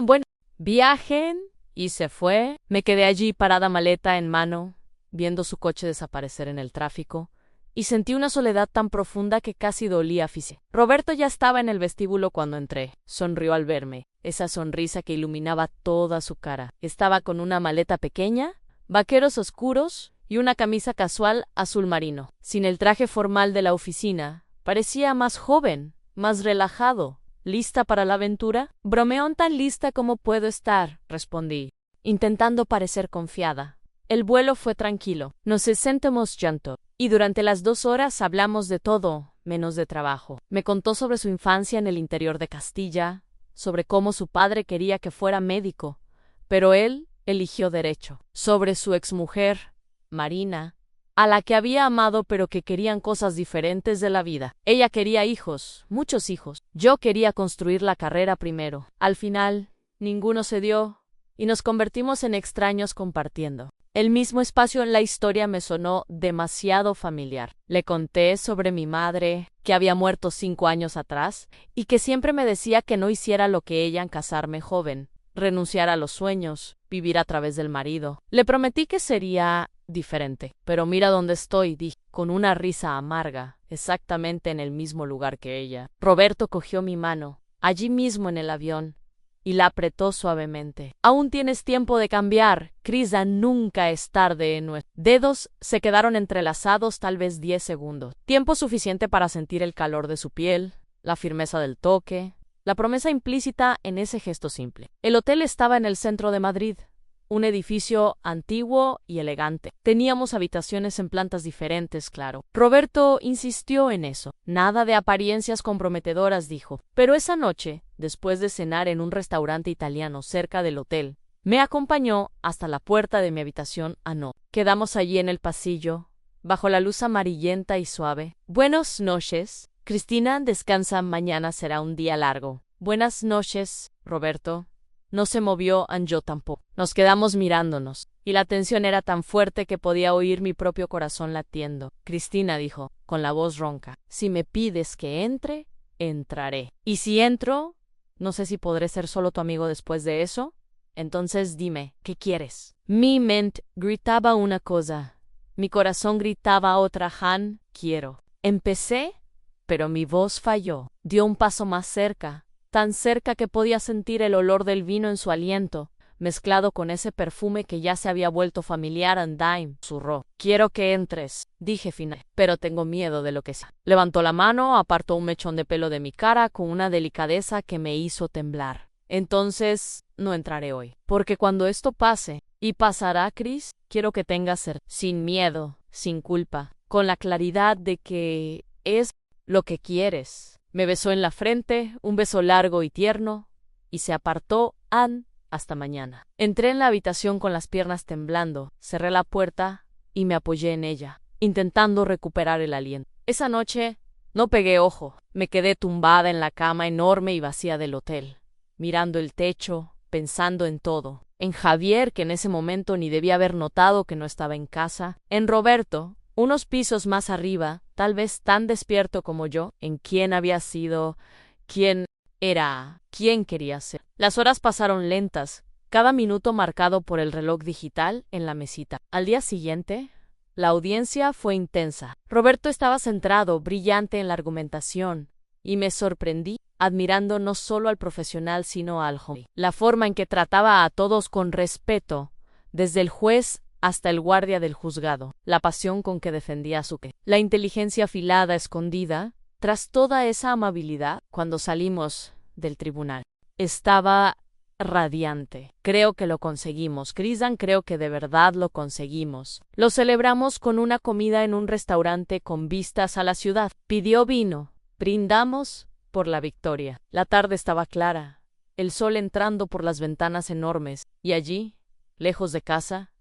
Bueno, viajen. Y se fue. Me quedé allí parada, maleta en mano, viendo su coche desaparecer en el tráfico, y sentí una soledad tan profunda que casi dolía físicamente. Roberto ya estaba en el vestíbulo cuando entré. Sonrió al verme, esa sonrisa que iluminaba toda su cara. Estaba con una maleta pequeña, vaqueros oscuros y una camisa casual azul marino. Sin el traje formal de la oficina, parecía más joven, más relajado. ¿Lista para la aventura? Bromeón, tan lista como puedo estar, respondí, intentando parecer confiada. El vuelo fue tranquilo. Nos sentamos juntos, y durante las 2 horas hablamos de todo, menos de trabajo. Me contó sobre su infancia en el interior de Castilla, sobre cómo su padre quería que fuera médico, pero él eligió derecho. Sobre su exmujer, Marina, a la que había amado pero que querían cosas diferentes de la vida. Ella quería hijos, muchos hijos. Yo quería construir la carrera primero. Al final, ninguno se dio, y nos convertimos en extraños compartiendo el mismo espacio. En la historia me sonó demasiado familiar. Le conté sobre mi madre, que había muerto 5 años atrás, y que siempre me decía que no hiciera lo que ella en casarme joven, renunciar a los sueños, vivir a través del marido. Le prometí que sería diferente. Pero mira dónde estoy, dije, con una risa amarga, exactamente en el mismo lugar que ella. Roberto cogió mi mano, allí mismo en el avión, y la apretó suavemente. Aún tienes tiempo de cambiar, Crisa, nunca es tarde. Nuestros dedos se quedaron entrelazados tal vez 10 segundos. Tiempo suficiente para sentir el calor de su piel, la firmeza del toque, la promesa implícita en ese gesto simple. El hotel estaba en el centro de Madrid, un edificio antiguo y elegante. Teníamos habitaciones en plantas diferentes, claro. Roberto insistió en eso. Nada de apariencias comprometedoras, dijo. Pero esa noche, después de cenar en un restaurante italiano cerca del hotel, me acompañó hasta la puerta de mi habitación. No. Quedamos allí en el pasillo, bajo la luz amarillenta y suave. Buenas noches. Cristina, descansa, mañana será un día largo. Buenas noches, Roberto. No se movió, yo tampoco. Nos quedamos mirándonos, y la tensión era tan fuerte que podía oír mi propio corazón latiendo. Cristina dijo, con la voz ronca, si me pides que entre, entraré. Y si entro, no sé si podré ser solo tu amigo después de eso. Entonces dime, ¿qué quieres? Mi mente gritaba una cosa, mi corazón gritaba otra. Quiero. Empecé, pero mi voz falló. Dio un paso más cerca, tan cerca que podía sentir el olor del vino en su aliento, mezclado con ese perfume que ya se había vuelto familiar. Dime, susurró. Quiero que entres, dije final, pero tengo miedo de lo que sea. Levantó la mano, apartó un mechón de pelo de mi cara con una delicadeza que me hizo temblar. Entonces, no entraré hoy, porque cuando esto pase, y pasará, Chris, quiero que tengas sin miedo, sin culpa, con la claridad de que es lo que quieres. Me besó en la frente, un beso largo y tierno, y se apartó. Hasta mañana. Entré en la habitación con las piernas temblando, cerré la puerta y me apoyé en ella, intentando recuperar el aliento. Esa noche no pegué ojo, me quedé tumbada en la cama enorme y vacía del hotel, mirando el techo, pensando en todo. en Javier, que en ese momento ni debía haber notado que no estaba en casa, en Roberto, unos pisos más arriba, tal vez tan despierto como yo, en quién había sido, quién era, quién quería ser. Las horas pasaron lentas, cada minuto marcado por el reloj digital en la mesita. Al día siguiente, la audiencia fue intensa. Roberto estaba centrado, brillante en la argumentación, y me sorprendí, admirando no solo al profesional sino al joven. La forma en que trataba a todos con respeto, desde el juez hasta el guardia del juzgado, la pasión con que defendía a su que, la inteligencia afilada escondida, tras toda esa amabilidad, cuando salimos del tribunal. Estaba radiante. Creo que lo conseguimos. Crisan, creo que de verdad lo conseguimos. Lo celebramos con una comida en un restaurante con vistas a la ciudad. Pidió vino. Brindamos por la victoria. La tarde estaba clara, el sol entrando por las ventanas enormes, y allí, lejos de casa,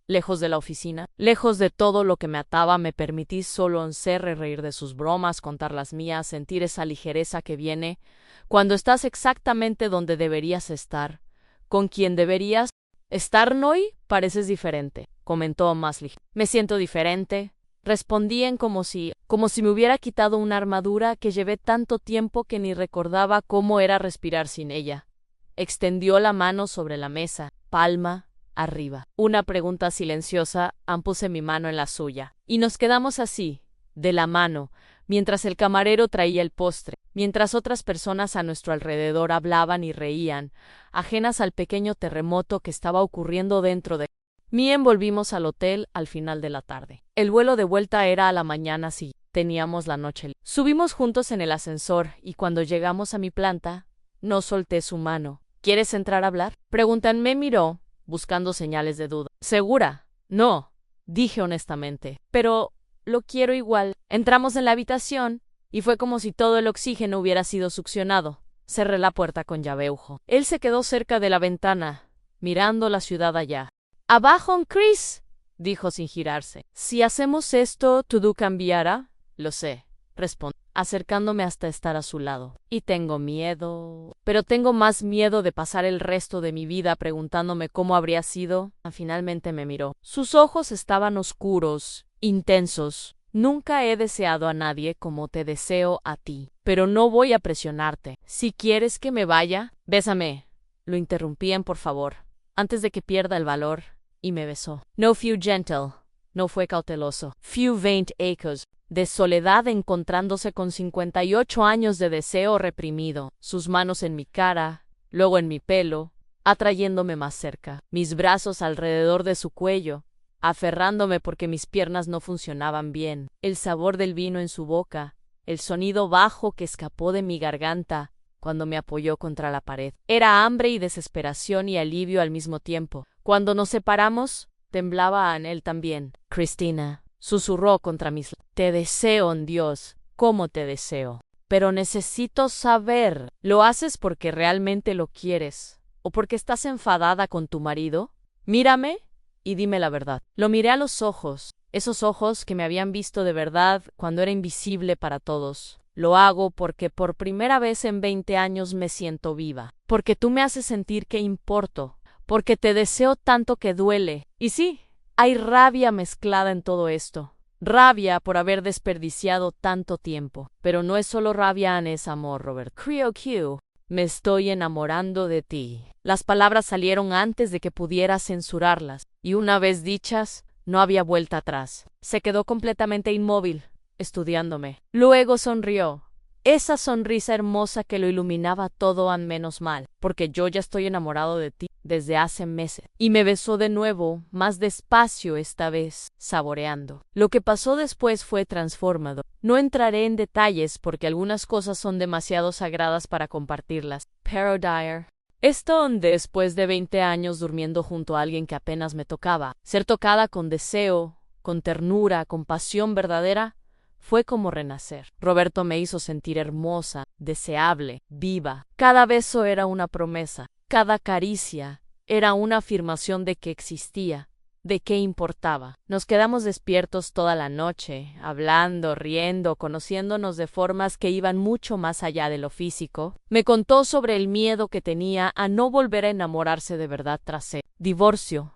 lejos de la oficina, lejos de todo lo que me ataba, me permití solo oncear y reír de sus bromas, contar las mías, sentir esa ligereza que viene cuando estás exactamente donde deberías estar, con quien deberías estar. Hoy pareces diferente, comentó más ligero. Me siento diferente, respondí como si me hubiera quitado una armadura que llevé tanto tiempo que ni recordaba cómo era respirar sin ella. Extendió la mano sobre la mesa, palma arriba. Una pregunta silenciosa, puse mi mano en la suya. Y nos quedamos así, de la mano, mientras el camarero traía el postre, mientras otras personas a nuestro alrededor hablaban y reían, ajenas al pequeño terremoto que estaba ocurriendo dentro de mí. Volvimos al hotel al final de la tarde. El vuelo de vuelta era a la mañana siguiente. Teníamos la noche libre. Subimos juntos en el ascensor y cuando llegamos a mi planta, no solté su mano. ¿Quieres entrar a hablar? Preguntan. Me miró, buscando señales de duda. ¿Segura? No, dije honestamente. Pero lo quiero igual. Entramos en la habitación y fue como si todo el oxígeno hubiera sido succionado. Cerré la puerta con llave. Él se quedó cerca de la ventana, mirando la ciudad allá. Abajo, Chris, dijo sin girarse. Si hacemos esto, ¿todo cambiará? Lo sé, respondí, acercándome hasta estar a su lado. Y tengo miedo. Pero tengo más miedo de pasar el resto de mi vida preguntándome cómo habría sido. Finalmente me miró. Sus ojos estaban oscuros, intensos. Nunca he deseado a nadie como te deseo a ti. Pero no voy a presionarte. Si quieres que me vaya, bésame. Lo interrumpí por favor, antes de que pierda el valor, y me besó. No fue gentle, no fue cauteloso. Few 20 ecos de soledad encontrándose con 58 años de deseo reprimido, sus manos en mi cara, luego en mi pelo, atrayéndome más cerca, mis brazos alrededor de su cuello, aferrándome porque mis piernas no funcionaban bien, el sabor del vino en su boca, el sonido bajo que escapó de mi garganta cuando me apoyó contra la pared. Era hambre y desesperación y alivio al mismo tiempo. Cuando nos separamos, temblaba en él también. Cristina, susurró contra mis labios. Te deseo, Dios, cómo te deseo. Pero necesito saber, ¿lo haces porque realmente lo quieres? ¿O porque estás enfadada con tu marido? Mírame y dime la verdad. Lo miré a los ojos, esos ojos que me habían visto de verdad cuando era invisible para todos. Lo hago porque por primera vez en 20 años me siento viva. Porque tú me haces sentir que importo. Porque te deseo tanto que duele. Y sí, hay rabia mezclada en todo esto. Rabia por haber desperdiciado tanto tiempo. Pero no es solo rabia, es amor, Robert. Creo que me estoy enamorando de ti. Las palabras salieron antes de que pudiera censurarlas. Y una vez dichas, no había vuelta atrás. Se quedó completamente inmóvil, estudiándome. Luego sonrió. Esa sonrisa hermosa que lo iluminaba todo menos mal, porque yo ya estoy enamorado de ti desde hace meses. Y me besó de nuevo, más despacio esta vez, saboreando. Lo que pasó después fue transformador. No entraré en detalles porque algunas cosas son demasiado sagradas para compartirlas. Pero Dyer. Esto después de 20 años durmiendo junto a alguien que apenas me tocaba, ser tocada con deseo, con ternura, con pasión verdadera, fue como renacer. Roberto me hizo sentir hermosa, deseable, viva. Cada beso era una promesa, cada caricia era una afirmación de que existía, ¿De qué importaba? Nos quedamos despiertos toda la noche, hablando, riendo, conociéndonos de formas que iban mucho más allá de lo físico. Me contó sobre el miedo que tenía a no volver a enamorarse de verdad tras el divorcio.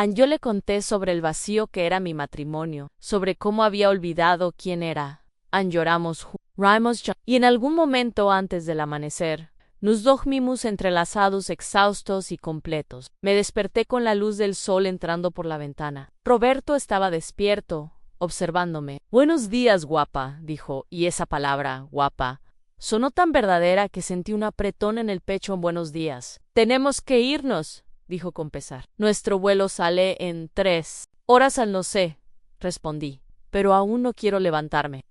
Yo le conté sobre el vacío que era mi matrimonio, sobre cómo había olvidado quién era. Lloramos y en algún momento antes del amanecer, nos dormimos entrelazados, exhaustos y completos. Me desperté con la luz del sol entrando por la ventana. Roberto estaba despierto, observándome. Buenos días, guapa, dijo, y esa palabra, guapa, sonó tan verdadera que sentí un apretón en el pecho en buenos días. Tenemos que irnos, dijo con pesar. Nuestro vuelo sale en 3 horas al no sé, respondí, pero aún no quiero levantarme.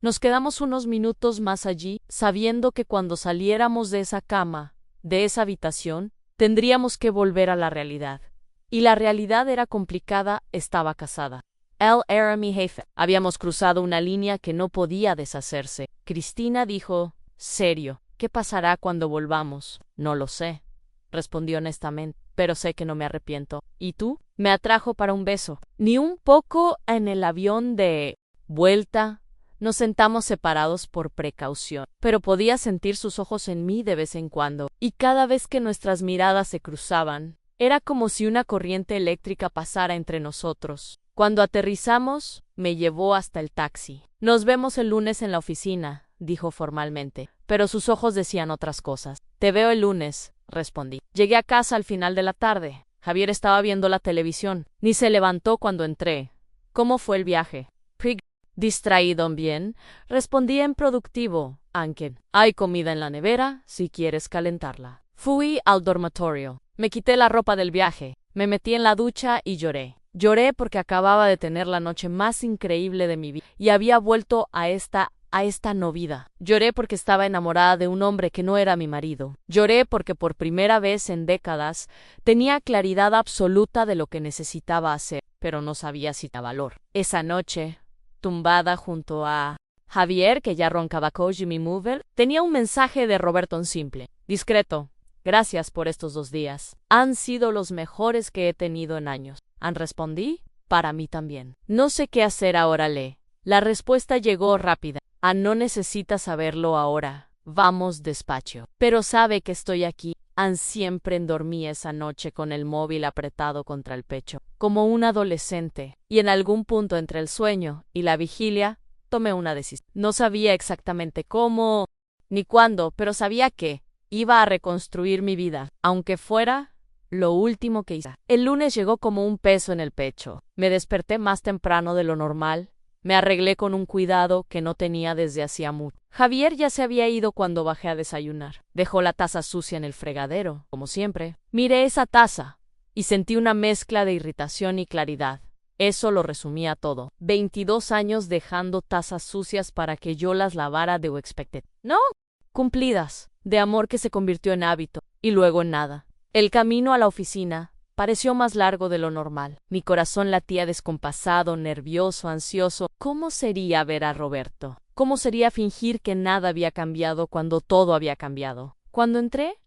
Nos quedamos unos minutos más allí, sabiendo que cuando saliéramos de esa cama, de esa habitación, tendríamos que volver a la realidad. Y la realidad era complicada, estaba casada. Él era mi jefe. Habíamos cruzado una línea que no podía deshacerse. Cristina dijo, serio, ¿qué pasará cuando volvamos? No lo sé, respondí honestamente, pero sé que no me arrepiento. ¿Y tú? Me atrajo para un beso. Ni un poco en el avión de vuelta. Nos sentamos separados por precaución, pero podía sentir sus ojos en mí de vez en cuando, y cada vez que nuestras miradas se cruzaban, era como si una corriente eléctrica pasara entre nosotros. Cuando aterrizamos, me llevó hasta el taxi. Nos vemos el lunes en la oficina, dijo formalmente, pero sus ojos decían otras cosas. Te veo el lunes, respondí. Llegué a casa al final de la tarde. Javier estaba viendo la televisión. Ni se levantó cuando entré. ¿Cómo fue el viaje? Distraído bien, respondí en productivo, aunque hay comida en la nevera si quieres calentarla. Fui al dormitorio. Me quité la ropa del viaje. Me metí en la ducha y lloré. Lloré porque acababa de tener la noche más increíble de mi vida y había vuelto a esta no vida. Lloré porque estaba enamorada de un hombre que no era mi marido. Lloré porque por primera vez en décadas tenía claridad absoluta de lo que necesitaba hacer, pero no sabía si tenía valor. Esa noche, tumbada junto a Javier, que ya roncaba con Jimmy Mover, tenía un mensaje de Roberto simple, discreto. Gracias por estos 2 días. Han sido los mejores que he tenido en años. Respondí, para mí también. No sé qué hacer ahora, Le. La respuesta llegó rápida. No necesita saberlo ahora. Vamos despacio. Pero sabe que estoy aquí. Siempre dormí esa noche con el móvil apretado contra el pecho, como un adolescente, y en algún punto entre el sueño y la vigilia, tomé una decisión. No sabía exactamente cómo ni cuándo, pero sabía que iba a reconstruir mi vida, aunque fuera lo último que hice. El lunes llegó como un peso en el pecho. Me desperté más temprano de lo normal. Me arreglé con un cuidado que no tenía desde hacía mucho. Javier ya se había ido cuando bajé a desayunar. Dejó la taza sucia en el fregadero, como siempre. Miré esa taza y sentí una mezcla de irritación y claridad. Eso lo resumía todo. 22 años dejando tazas sucias para que yo las lavara de expectativas. No, cumplidas, de amor que se convirtió en hábito, y luego en nada. El camino a la oficina pareció más largo de lo normal. Mi corazón latía descompasado, nervioso, ansioso. ¿Cómo sería ver a Roberto? ¿Cómo sería fingir que nada había cambiado cuando todo había cambiado? Cuando entré,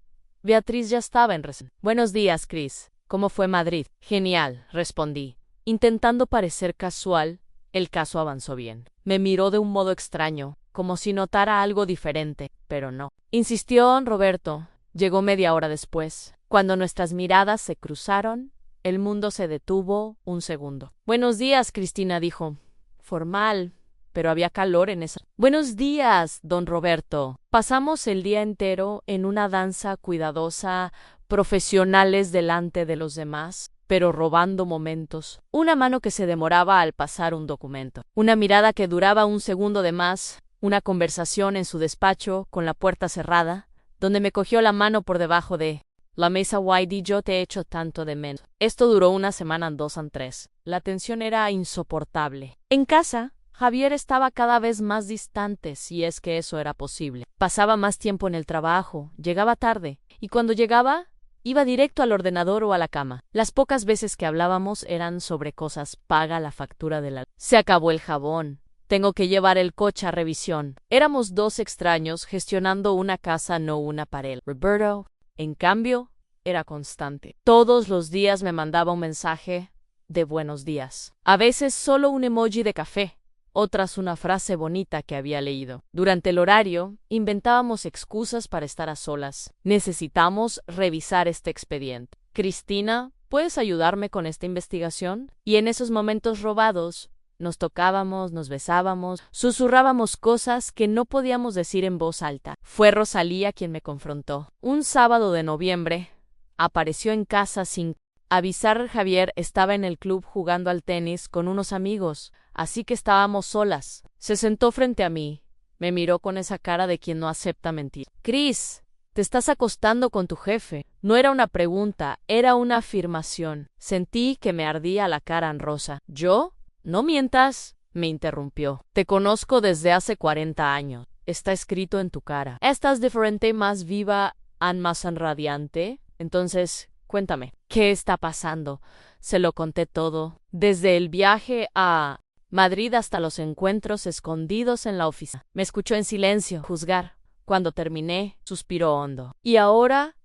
Beatriz ya estaba en recepción. Buenos días, Chris. ¿Cómo fue Madrid? Genial, respondí. Intentando parecer casual, el caso avanzó bien. Me miró de un modo extraño, como si notara algo diferente, pero no. Insistió Roberto. Llegó media hora después. Cuando nuestras miradas se cruzaron, el mundo se detuvo un segundo. Buenos días, Cristina dijo. Formal, pero había calor en esa. Buenos días, don Roberto. Pasamos el día entero en una danza cuidadosa, profesionales delante de los demás, pero robando momentos. Una mano que se demoraba al pasar un documento. Una mirada que duraba un segundo de más. Una conversación en su despacho con la puerta cerrada, donde me cogió la mano por debajo de la mesa. YD, yo te echo tanto de menos. Esto duró una semana, 2 a 3. La tensión era insoportable. En casa, Javier estaba cada vez más distante, si es que eso era posible. Pasaba más tiempo en el trabajo, llegaba tarde, y cuando llegaba, iba directo al ordenador o a la cama. Las pocas veces que hablábamos eran sobre cosas. Paga la factura de la... Se acabó el jabón. Tengo que llevar el coche a revisión. Éramos 2 extraños gestionando una casa, no una pareja. Roberto, en cambio, era constante. Todos los días me mandaba un mensaje. de buenos días. A veces solo un emoji de café, otras una frase bonita que había leído. Durante el horario, inventábamos excusas para estar a solas. Necesitamos revisar este expediente. Cristina, ¿puedes ayudarme con esta investigación? Y en esos momentos robados, nos tocábamos, nos besábamos, susurrábamos cosas que no podíamos decir en voz alta. Fue Rosalía quien me confrontó. Un sábado de noviembre, apareció en casa sin avisar. Javier estaba en el club jugando al tenis con unos amigos, así que estábamos solas. Se sentó frente a mí, me miró con esa cara de quien no acepta mentir. Cris, te estás acostando con tu jefe. No era una pregunta, era una afirmación. Sentí que me ardía la cara en rosa. ¿Yo? No mientas, me interrumpió. Te conozco desde hace 40 años. Está escrito en tu cara. ¿Estás diferente, más viva, más radiante? Entonces, cuéntame, ¿qué está pasando? Se lo conté todo, desde el viaje a Madrid hasta los encuentros escondidos en la oficina. Me escuchó en silencio, juzgar. Cuando terminé, suspiró hondo. ¿Y ahora?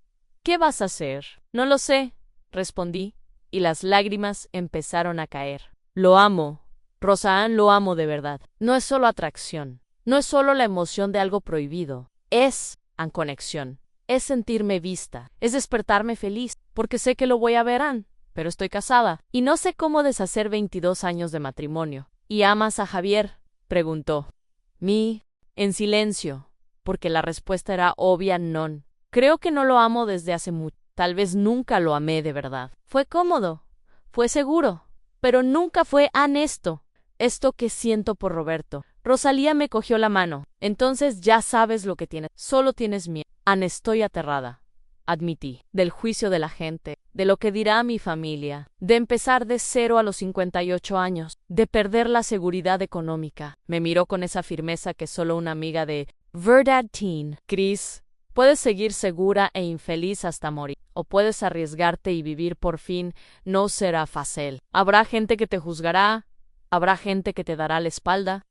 ¿Qué vas a hacer? No lo sé, respondí, y las lágrimas empezaron a caer. Lo amo, Rosaán, lo amo de verdad. No es solo atracción, no es solo la emoción de algo prohibido, es conexión. Es sentirme vista, es despertarme feliz, porque sé que lo voy a ver, pero estoy casada, y no sé cómo deshacer 22 años de matrimonio. ¿Y amas a Javier?, preguntó. En silencio, porque la respuesta era obvia, no. Creo que no lo amo desde hace mucho, tal vez nunca lo amé de verdad. Fue cómodo, fue seguro, pero nunca fue honesto. Esto que siento por Roberto. Rosalía me cogió la mano. Entonces ya sabes lo que tienes, solo tienes miedo. Estoy aterrada, admití, del juicio de la gente, de lo que dirá mi familia, de empezar de cero a los 58 años, de perder la seguridad económica. Me miró con esa firmeza que solo una amiga de Verdad Teen. Cris, puedes seguir segura e infeliz hasta morir, o puedes arriesgarte y vivir por fin. No será fácil. Habrá gente que te juzgará, habrá gente que te dará la espalda.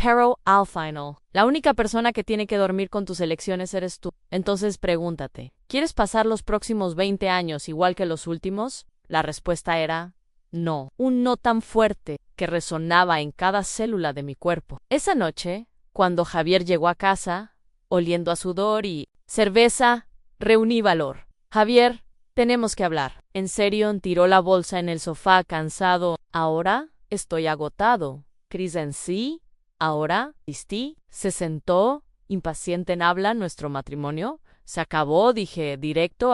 Pero al final, la única persona que tiene que dormir con tus elecciones eres tú. Entonces pregúntate, ¿quieres pasar los próximos 20 años igual que los últimos? La respuesta era no. Un no tan fuerte que resonaba en cada célula de mi cuerpo. Esa noche, cuando Javier llegó a casa, oliendo a sudor y cerveza, reuní valor. Javier, tenemos que hablar. En serio, tiró la bolsa en el sofá cansado. Ahora estoy agotado. Cris en sí. Ahora, se sentó, impaciente en habla. Nuestro matrimonio se acabó, dije, directo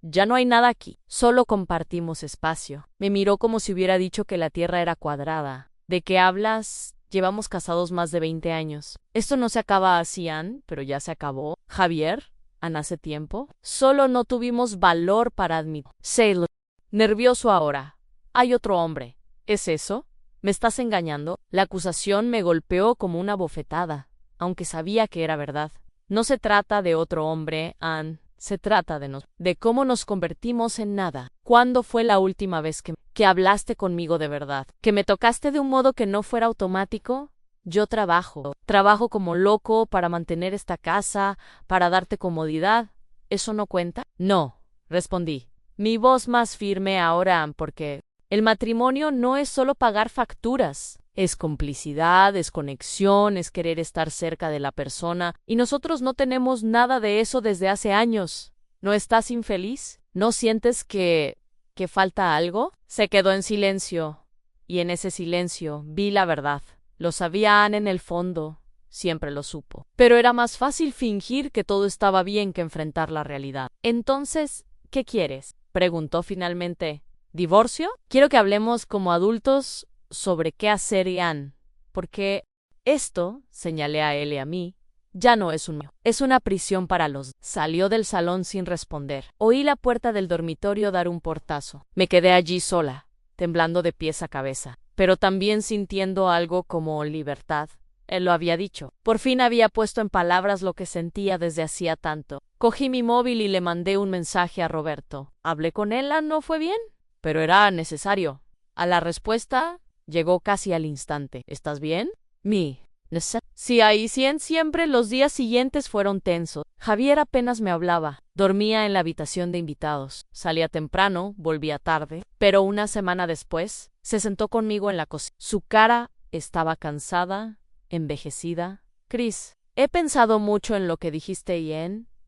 ya no hay nada aquí, solo compartimos espacio. Me miró como si hubiera dicho que la tierra era cuadrada. ¿De qué hablas? Llevamos casados más de 20 años. Esto no se acaba así, pero ya se acabó. Javier, hace tiempo. Solo no tuvimos valor para admitir. Nervioso ahora. Hay otro hombre. ¿Es eso? ¿Me estás engañando? La acusación me golpeó como una bofetada, aunque sabía que era verdad. No se trata de otro hombre, se trata de cómo nos convertimos en nada. ¿Cuándo fue la última vez que hablaste conmigo de verdad? ¿Que me tocaste de un modo que no fuera automático? Yo trabajo como loco para mantener esta casa, para darte comodidad. ¿Eso no cuenta? No, respondí, mi voz más firme ahora, porque el matrimonio no es solo pagar facturas, es complicidad, es conexión, es querer estar cerca de la persona, y nosotros no tenemos nada de eso desde hace años. ¿No estás infeliz? ¿No sientes que falta algo? Se quedó en silencio, y en ese silencio vi la verdad. Lo sabía en el fondo, siempre lo supo. Pero era más fácil fingir que todo estaba bien que enfrentar la realidad. Entonces, ¿qué quieres?, preguntó finalmente. ¿Divorcio? Quiero que hablemos como adultos sobre qué hacer, porque esto, señalé a él y a mí, ya no es es una prisión para los. Salió del salón sin responder. Oí la puerta del dormitorio dar un portazo. Me quedé allí sola, temblando de pies a cabeza, pero también sintiendo algo como libertad. Él lo había dicho. Por fin había puesto en palabras lo que sentía desde hacía tanto. Cogí mi móvil y le mandé un mensaje a Roberto. ¿Hablé con él? ¿No fue bien? Pero era necesario. A la respuesta llegó casi al instante. ¿Estás bien? Sí, ahí siempre los días siguientes fueron tensos. Javier apenas me hablaba. Dormía en la habitación de invitados. Salía temprano, volvía tarde. Pero una semana después, se sentó conmigo en la cocina. Su cara estaba cansada, envejecida. Chris, he pensado mucho en lo que dijiste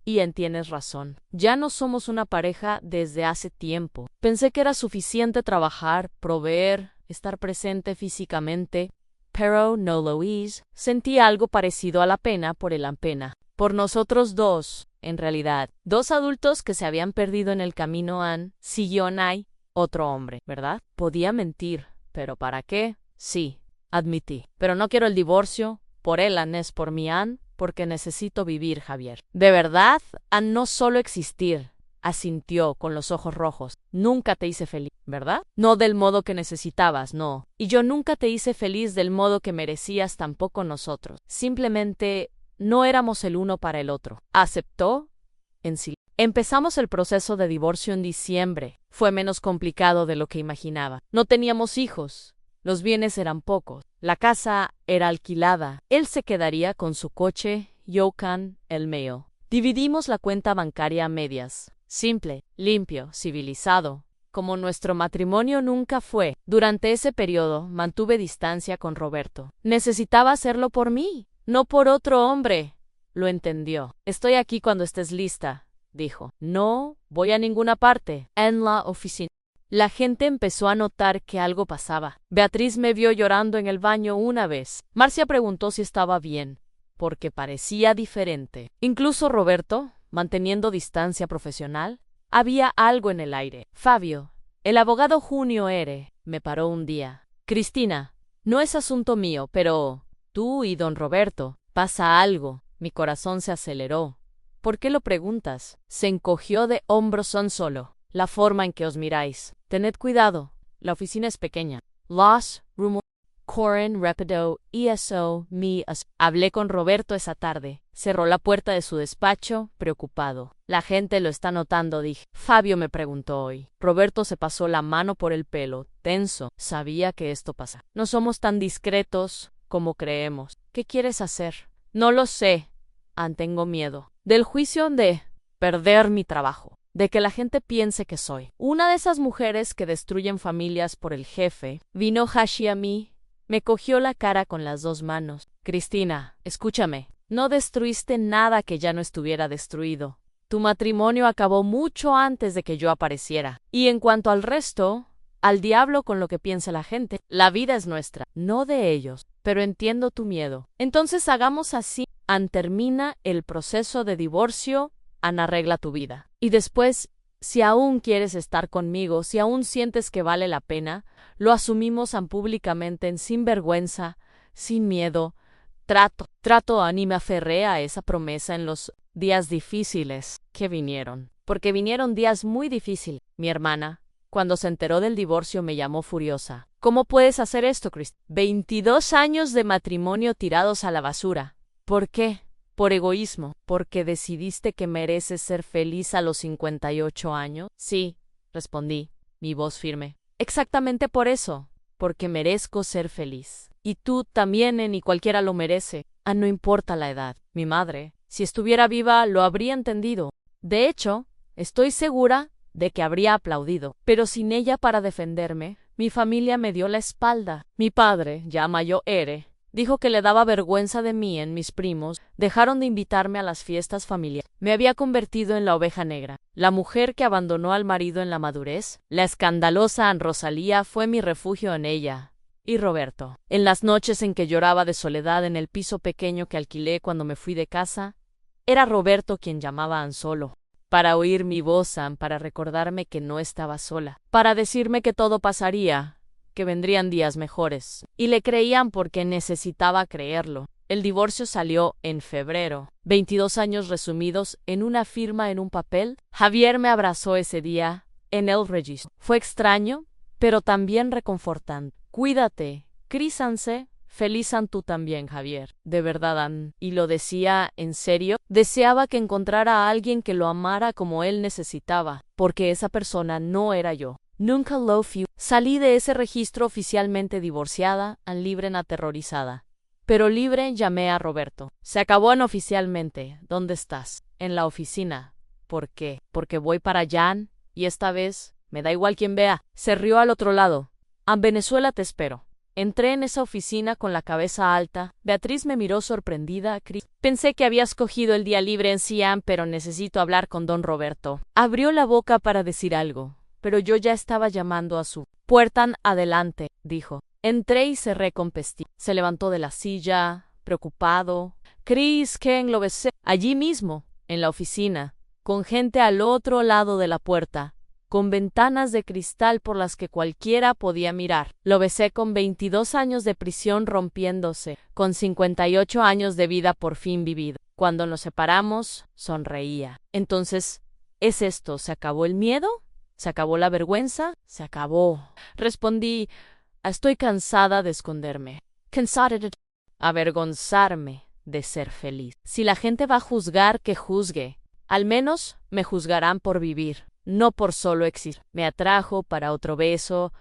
y tienes razón. Ya no somos una pareja desde hace tiempo. Pensé que era suficiente trabajar, proveer, estar presente físicamente. Pero no, Louise. Sentí algo parecido a la pena por el ampena. Por nosotros dos, en realidad. Dos adultos que se habían perdido en el camino siguió Nay, otro hombre, ¿verdad? Podía mentir, pero ¿para qué? Sí, admití. Pero no quiero el divorcio, por él, es por mí, porque necesito vivir, Javier. De verdad, no solo existir. Asintió con los ojos rojos. Nunca te hice feliz, ¿verdad? No del modo que necesitabas, no. Y yo nunca te hice feliz del modo que merecías, tampoco nosotros. Simplemente no éramos el uno para el otro. Aceptó en silencio. Empezamos el proceso de divorcio en diciembre. Fue menos complicado de lo que imaginaba. No teníamos hijos. Los bienes eran pocos. La casa era alquilada. Él se quedaría con su coche, yo con el mío. Dividimos la cuenta bancaria a medias. Simple, limpio, civilizado, como nuestro matrimonio nunca fue. Durante ese periodo mantuve distancia con Roberto. Necesitaba hacerlo por mí, no por otro hombre. Lo entendió. Estoy aquí cuando estés lista, dijo. No voy a ninguna parte. En la oficina. La gente empezó a notar que algo pasaba. Beatriz me vio llorando en el baño una vez. Marcia preguntó si estaba bien, porque parecía diferente. Incluso Roberto, manteniendo distancia profesional, había algo en el aire. Fabio, el abogado Junio R., me paró un día. Cristina, no es asunto mío, pero tú y don Roberto, pasa algo. Mi corazón se aceleró. ¿Por qué lo preguntas? Se encogió de hombros solo. La forma en que os miráis. Tened cuidado, la oficina es pequeña. Los rumores corren rápido y eso me Hablé con Roberto esa tarde. Cerró la puerta de su despacho, preocupado. La gente lo está notando, dije. Fabio me preguntó hoy. Roberto se pasó la mano por el pelo, tenso. Sabía que esto pasa. No somos tan discretos como creemos. ¿Qué quieres hacer? No lo sé. Tengo miedo. Del juicio de perder mi trabajo. De que la gente piense que soy una de esas mujeres que destruyen familias por el jefe. Vino Hashi a mí. Me cogió la cara con las dos manos. Cristina, escúchame. No destruiste nada que ya no estuviera destruido. Tu matrimonio acabó mucho antes de que yo apareciera. Y en cuanto al resto, al diablo con lo que piense la gente. La vida es nuestra, no de ellos. Pero entiendo tu miedo. Entonces hagamos así. Termina el proceso de divorcio. Arregla tu vida. Y después, si aún quieres estar conmigo, si aún sientes que vale la pena, lo asumimos públicamente sin vergüenza, sin miedo. Me aferré a esa promesa en los días difíciles que vinieron. Porque vinieron días muy difíciles. Mi hermana, cuando se enteró del divorcio, me llamó furiosa. ¿Cómo puedes hacer esto, Chris? 22 años de matrimonio tirados a la basura. ¿Por qué? Por egoísmo, porque decidiste que mereces ser feliz a los 58 años. Sí, respondí, mi voz firme. Exactamente por eso, porque merezco ser feliz. Y tú también, ni cualquiera lo merece. No importa la edad. Mi madre, si estuviera viva, lo habría entendido. De hecho, estoy segura de que habría aplaudido. Pero sin ella para defenderme, mi familia me dio la espalda. Mi padre, ya mayor dijo que le daba vergüenza de mí. Mis primos dejaron de invitarme a las fiestas familiares. Me había convertido en la oveja negra, la mujer que abandonó al marido en la madurez. La escandalosa Rosalía fue mi refugio en ella. Y Roberto. En las noches en que lloraba de soledad en el piso pequeño que alquilé cuando me fui de casa, era Roberto quien llamaba a solo, para oír mi voz, para recordarme que no estaba sola, para decirme que todo pasaría, que vendrían días mejores. Y le creían porque necesitaba creerlo. El divorcio salió en febrero. 22 años resumidos en una firma en un papel. Javier me abrazó ese día en el registro. Fue extraño, pero también reconfortante. Cuídate, Crísanse, feliz tú también, Javier. De verdad, y lo decía en serio. Deseaba que encontrara a alguien que lo amara como él necesitaba, porque esa persona no era yo. Nunca lo fui. Salí de ese registro oficialmente divorciada, libre, aterrorizada. pero libre llamé a Roberto. Se acabó oficialmente. ¿Dónde estás? En la oficina. ¿Por qué? Porque voy para Jan, y esta vez me da igual quien vea. Se rió al otro lado. En Venezuela te espero. Entré en esa oficina con la cabeza alta. Beatriz me miró sorprendida. Pensé que habías cogido el día libre en Siam, pero necesito hablar con don Roberto. Abrió la boca para decir algo, pero yo ya estaba llamando a su puerta. Adelante, dijo. Entré y cerré con pestillo. Se levantó de la silla, preocupado. Chris, Ken, lo besé. Allí mismo, en la oficina, con gente al otro lado de la puerta, con ventanas de cristal por las que cualquiera podía mirar. Lo besé con 22 años de prisión rompiéndose, con 58 años de vida por fin vivido. Cuando nos separamos, sonreía. Entonces, ¿es esto? ¿Se acabó el miedo? ¿Se acabó la vergüenza? Se acabó. Respondí, estoy cansada de esconderme. Cansada de avergonzarme de ser feliz. Si la gente va a juzgar, que juzgue. Al menos me juzgarán por vivir, no por solo existir. Me atrajo para otro beso,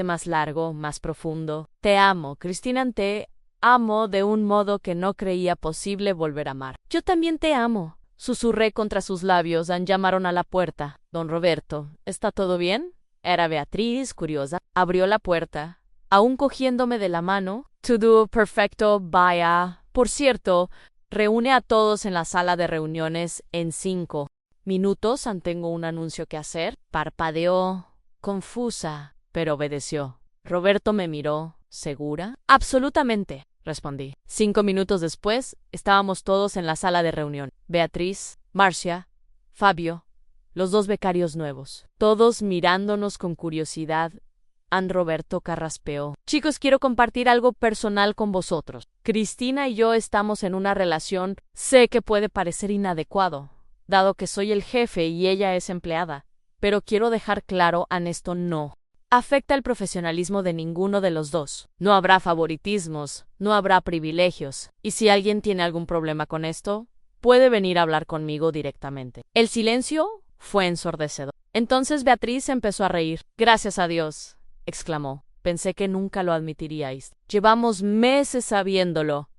más largo, más profundo. Te amo, Cristina, te amo de un modo que no creía posible volver a amar. Yo también te amo, susurré contra sus labios. Llamaron a la puerta. Don Roberto, ¿está todo bien? Era Beatriz, curiosa. Abrió la puerta, aún cogiéndome de la mano. Todo perfecto, vaya. Por cierto, reúne a todos en la sala de reuniones en 5 minutos. Tengo un anuncio que hacer. Parpadeó, confusa, pero obedeció. Roberto me miró. ¿Segura? Absolutamente, respondí. 5 minutos después, estábamos todos en la sala de reunión. Beatriz, Marcia, Fabio, los 2 becarios nuevos. Todos mirándonos con curiosidad. Roberto carraspeó. Chicos, quiero compartir algo personal con vosotros. Cristina y yo estamos en una relación. Sé que puede parecer inadecuado, dado que soy el jefe y ella es empleada, pero quiero dejar claro, esto no afecta el profesionalismo de ninguno de los dos. No habrá favoritismos, no habrá privilegios, y si alguien tiene algún problema con esto, puede venir a hablar conmigo directamente. El silencio fue ensordecedor. Entonces Beatriz empezó a reír. Gracias a Dios, exclamó. Pensé que nunca lo admitiríais. Llevamos meses sabiéndolo.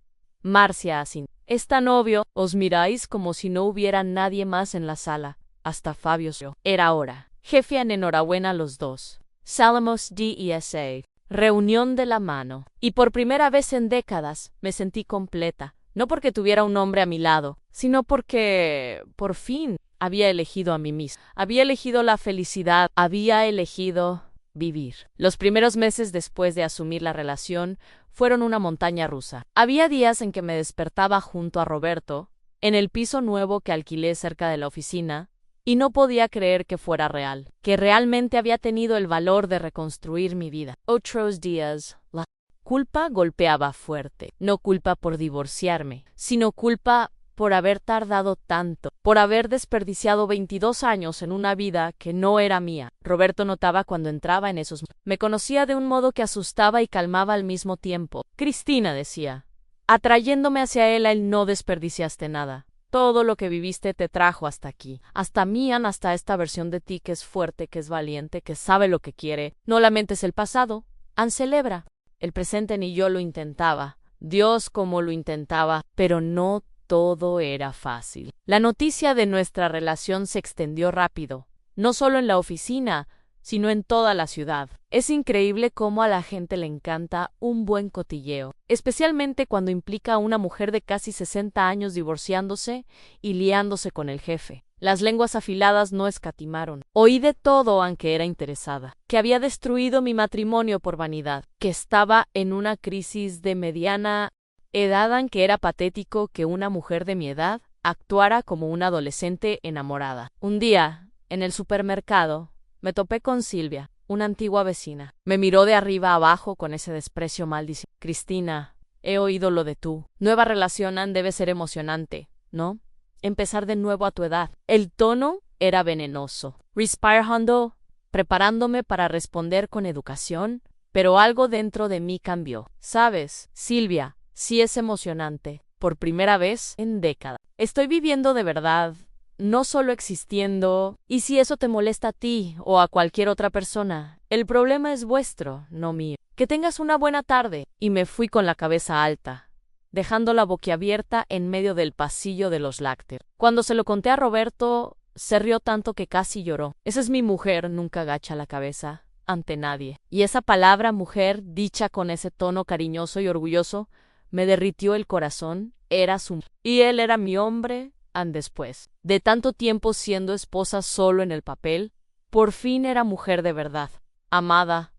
Marcia así. Es tan obvio. Os miráis como si no hubiera nadie más en la sala. Hasta Fabio yo. Era hora. Jefe, enhorabuena a los dos. Salamos DESA. Reunión de la mano. Y por primera vez en décadas me sentí completa. No porque tuviera un hombre a mi lado, sino porque, por fin, había elegido a mí misma. Había elegido la felicidad. Había elegido vivir. Los primeros meses después de asumir la relación fueron una montaña rusa. Había días en que me despertaba junto a Roberto, en el piso nuevo que alquilé cerca de la oficina, y no podía creer que fuera real, que realmente había tenido el valor de reconstruir mi vida. Otros días, la culpa golpeaba fuerte. No culpa por divorciarme, sino culpa por haber tardado tanto, por haber desperdiciado 22 años en una vida que no era mía. Roberto notaba cuando entraba en esos. Me conocía de un modo que asustaba y calmaba al mismo tiempo. Cristina, decía, atrayéndome hacia él, no desperdiciaste nada. Todo lo que viviste te trajo hasta aquí, hasta mí, hasta esta versión de ti que es fuerte, que es valiente, que sabe lo que quiere. No lamentes el pasado, celebra. El presente ni yo lo intentaba. Dios como lo intentaba, pero no todo era fácil. La noticia de nuestra relación se extendió rápido, no solo en la oficina, sino en toda la ciudad. Es increíble cómo a la gente le encanta un buen cotilleo, especialmente cuando implica a una mujer de casi 60 años divorciándose y liándose con el jefe. Las lenguas afiladas no escatimaron. Oí de todo, aunque era interesada. Que había destruido mi matrimonio por vanidad, que estaba en una crisis de mediana edad, aunque era patético que una mujer de mi edad actuara como una adolescente enamorada. Un día, en el supermercado, me topé con Silvia, una antigua vecina. Me miró de arriba abajo con ese desprecio maldiciente. Cristina, he oído lo de tú. Nueva relación debe ser emocionante, ¿no? Empezar de nuevo a tu edad. El tono era venenoso. Respire hondo, preparándome para responder con educación, pero algo dentro de mí cambió. ¿Sabes, Silvia? Sí es emocionante, por primera vez en décadas. Estoy viviendo de verdad, no solo existiendo, y si eso te molesta a ti o a cualquier otra persona, el problema es vuestro, no mío. Que tengas una buena tarde. Y me fui con la cabeza alta, dejándola boquiabierta en medio del pasillo de los lácteos. Cuando se lo conté a Roberto, se rió tanto que casi lloró. Esa es mi mujer, nunca agacha la cabeza ante nadie. Y esa palabra mujer, dicha con ese tono cariñoso y orgulloso, me derritió el corazón. Era su... Y él era mi hombre. Después de tanto tiempo siendo esposa solo en el papel, por fin era mujer de verdad, amada,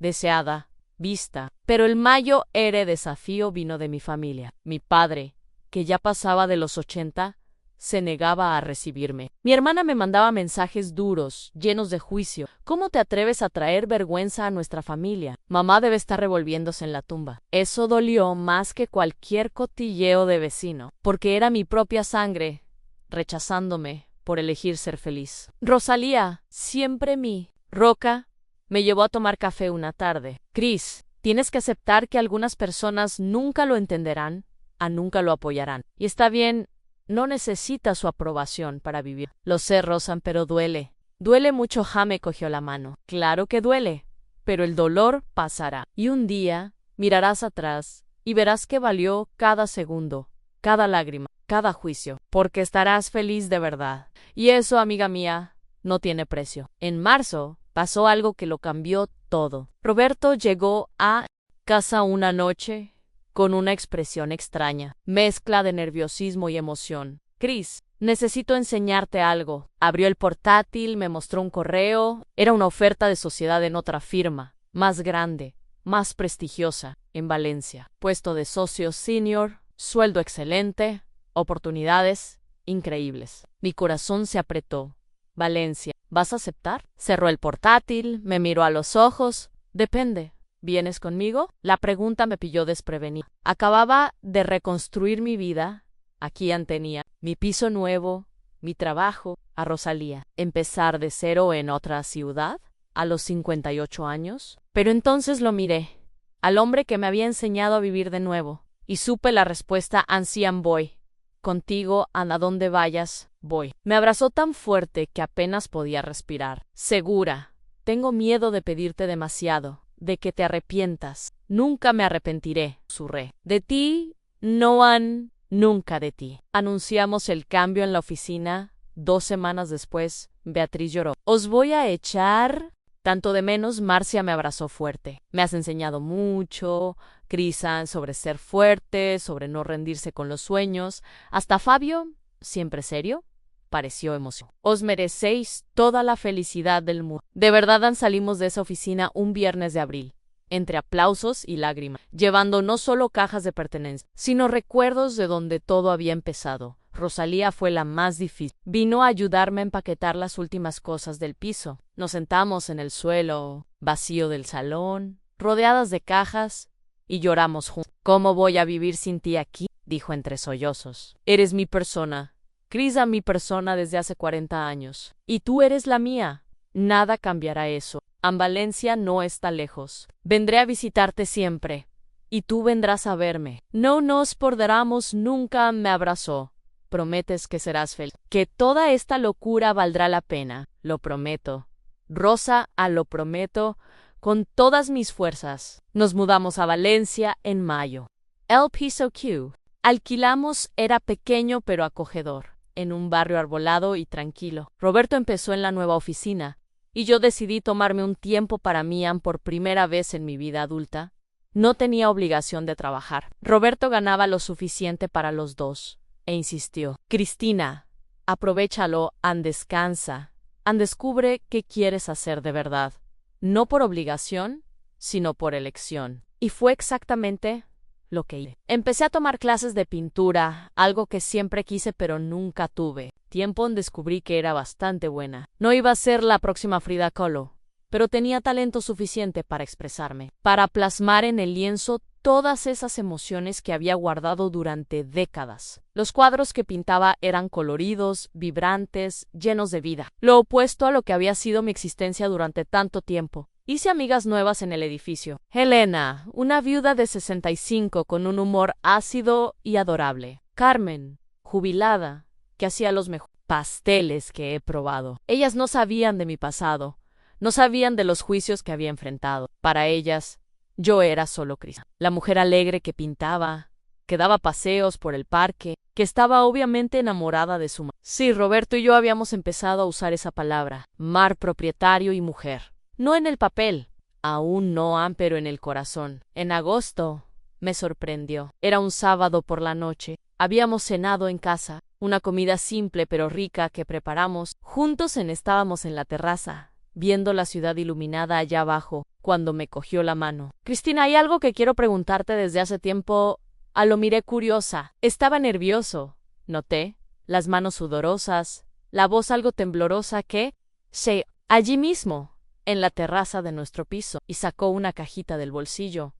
deseada, vista. Pero el mayor desafío vino de mi familia. Mi padre, que ya pasaba de los 80, se negaba a recibirme. Mi hermana me mandaba mensajes duros, llenos de juicio. ¿Cómo te atreves a traer vergüenza a nuestra familia? Mamá debe estar revolviéndose en la tumba. Eso dolió más que cualquier cotilleo de vecino, porque era mi propia sangre, rechazándome por elegir ser feliz. Rosalía, siempre mi Roca, me llevó a tomar café una tarde. Chris, tienes que aceptar que algunas personas nunca lo entenderán, nunca lo apoyarán. Y está bien. No necesita su aprobación para vivir. Lo sé, Rosan, pero duele. Duele mucho. Me cogió la mano. Claro que duele, pero el dolor pasará. Y un día mirarás atrás y verás que valió cada segundo, cada lágrima, cada juicio, porque estarás feliz de verdad. Y eso, amiga mía, no tiene precio. En marzo pasó algo que lo cambió todo. Roberto llegó a casa una noche con una expresión extraña, mezcla de nerviosismo y emoción. Chris, necesito enseñarte algo. Abrió el portátil, me mostró un correo. Era una oferta de sociedad en otra firma, más grande, más prestigiosa, en Valencia. Puesto de socio senior, sueldo excelente, oportunidades increíbles. Mi corazón se apretó. Valencia, ¿vas a aceptar? Cerró el portátil, me miró a los ojos. Depende. ¿Vienes conmigo? La pregunta me pilló desprevenida. Acababa de reconstruir mi vida. Aquí tenía mi piso nuevo, mi trabajo, a Rosalía. ¿Empezar de cero en otra ciudad? ¿A los 58 años? Pero entonces lo miré, al hombre que me había enseñado a vivir de nuevo, y supe la respuesta. Ancian, voy. Contigo, a donde vayas, voy. Me abrazó tan fuerte que apenas podía respirar. Segura, tengo miedo de pedirte demasiado, de que te arrepientas. Nunca me arrepentiré, susurré. De ti, no nunca de ti. Anunciamos el cambio en la oficina. 2 semanas después, Beatriz lloró. Os voy a echar tanto de menos. Marcia me abrazó fuerte. Me has enseñado mucho, Crisan, sobre ser fuerte, sobre no rendirse con los sueños. Hasta Fabio, siempre serio, pareció emocionado. Os merecéis toda la felicidad del mundo. De verdad salimos de esa oficina un viernes de abril, entre aplausos y lágrimas, llevando no solo cajas de pertenencia, sino recuerdos de donde todo había empezado. Rosalía fue la más difícil. Vino a ayudarme a empaquetar las últimas cosas del piso. Nos sentamos en el suelo vacío del salón, rodeadas de cajas, y lloramos juntos. ¿Cómo voy a vivir sin ti aquí?, dijo entre sollozos. Eres mi persona. Crisa, mi persona desde hace 40 años. Y tú eres la mía. Nada cambiará eso. Valencia no está lejos. Vendré a visitarte siempre. Y tú vendrás a verme. No nos perderemos nunca. Me abrazó. Prometes que serás feliz. Que toda esta locura valdrá la pena. Lo prometo. Rosa, lo prometo con todas mis fuerzas. Nos mudamos a Valencia en mayo. El piso que alquilamos era pequeño pero acogedor, en un barrio arbolado y tranquilo. Roberto empezó en la nueva oficina, y yo decidí tomarme un tiempo para mí por primera vez en mi vida adulta. No tenía obligación de trabajar. Roberto ganaba lo suficiente para los dos, e insistió. Cristina, aprovéchalo, descansa, descubre qué quieres hacer de verdad. No por obligación, sino por elección. Y fue exactamente lo que hice. Empecé a tomar clases de pintura, algo que siempre quise pero nunca tuve. Tiempo descubrí que era bastante buena. No iba a ser la próxima Frida Kahlo, pero tenía talento suficiente para expresarme, para plasmar en el lienzo todas esas emociones que había guardado durante décadas. Los cuadros que pintaba eran coloridos, vibrantes, llenos de vida, lo opuesto a lo que había sido mi existencia durante tanto tiempo. Hice amigas nuevas en el edificio. Helena, una viuda de 65 con un humor ácido y adorable. Carmen, jubilada, que hacía los mejores pasteles que he probado. Ellas no sabían de mi pasado, no sabían de los juicios que había enfrentado. Para ellas, yo era solo Cris, la mujer alegre que pintaba, que daba paseos por el parque, que estaba obviamente enamorada de su madre. Sí, Roberto y yo habíamos empezado a usar esa palabra, mar propietario y mujer. No en el papel, aún no, pero en el corazón. En agosto, me sorprendió. Era un sábado por la noche. Habíamos cenado en casa, una comida simple pero rica que preparamos. Juntos estábamos en la terraza, viendo la ciudad iluminada allá abajo, cuando me cogió la mano. Cristina, hay algo que quiero preguntarte desde hace tiempo. Lo miré curiosa. Estaba nervioso. Noté las manos sudorosas, la voz algo temblorosa que allí mismo, en la terraza de nuestro piso, y sacó una cajita del bolsillo.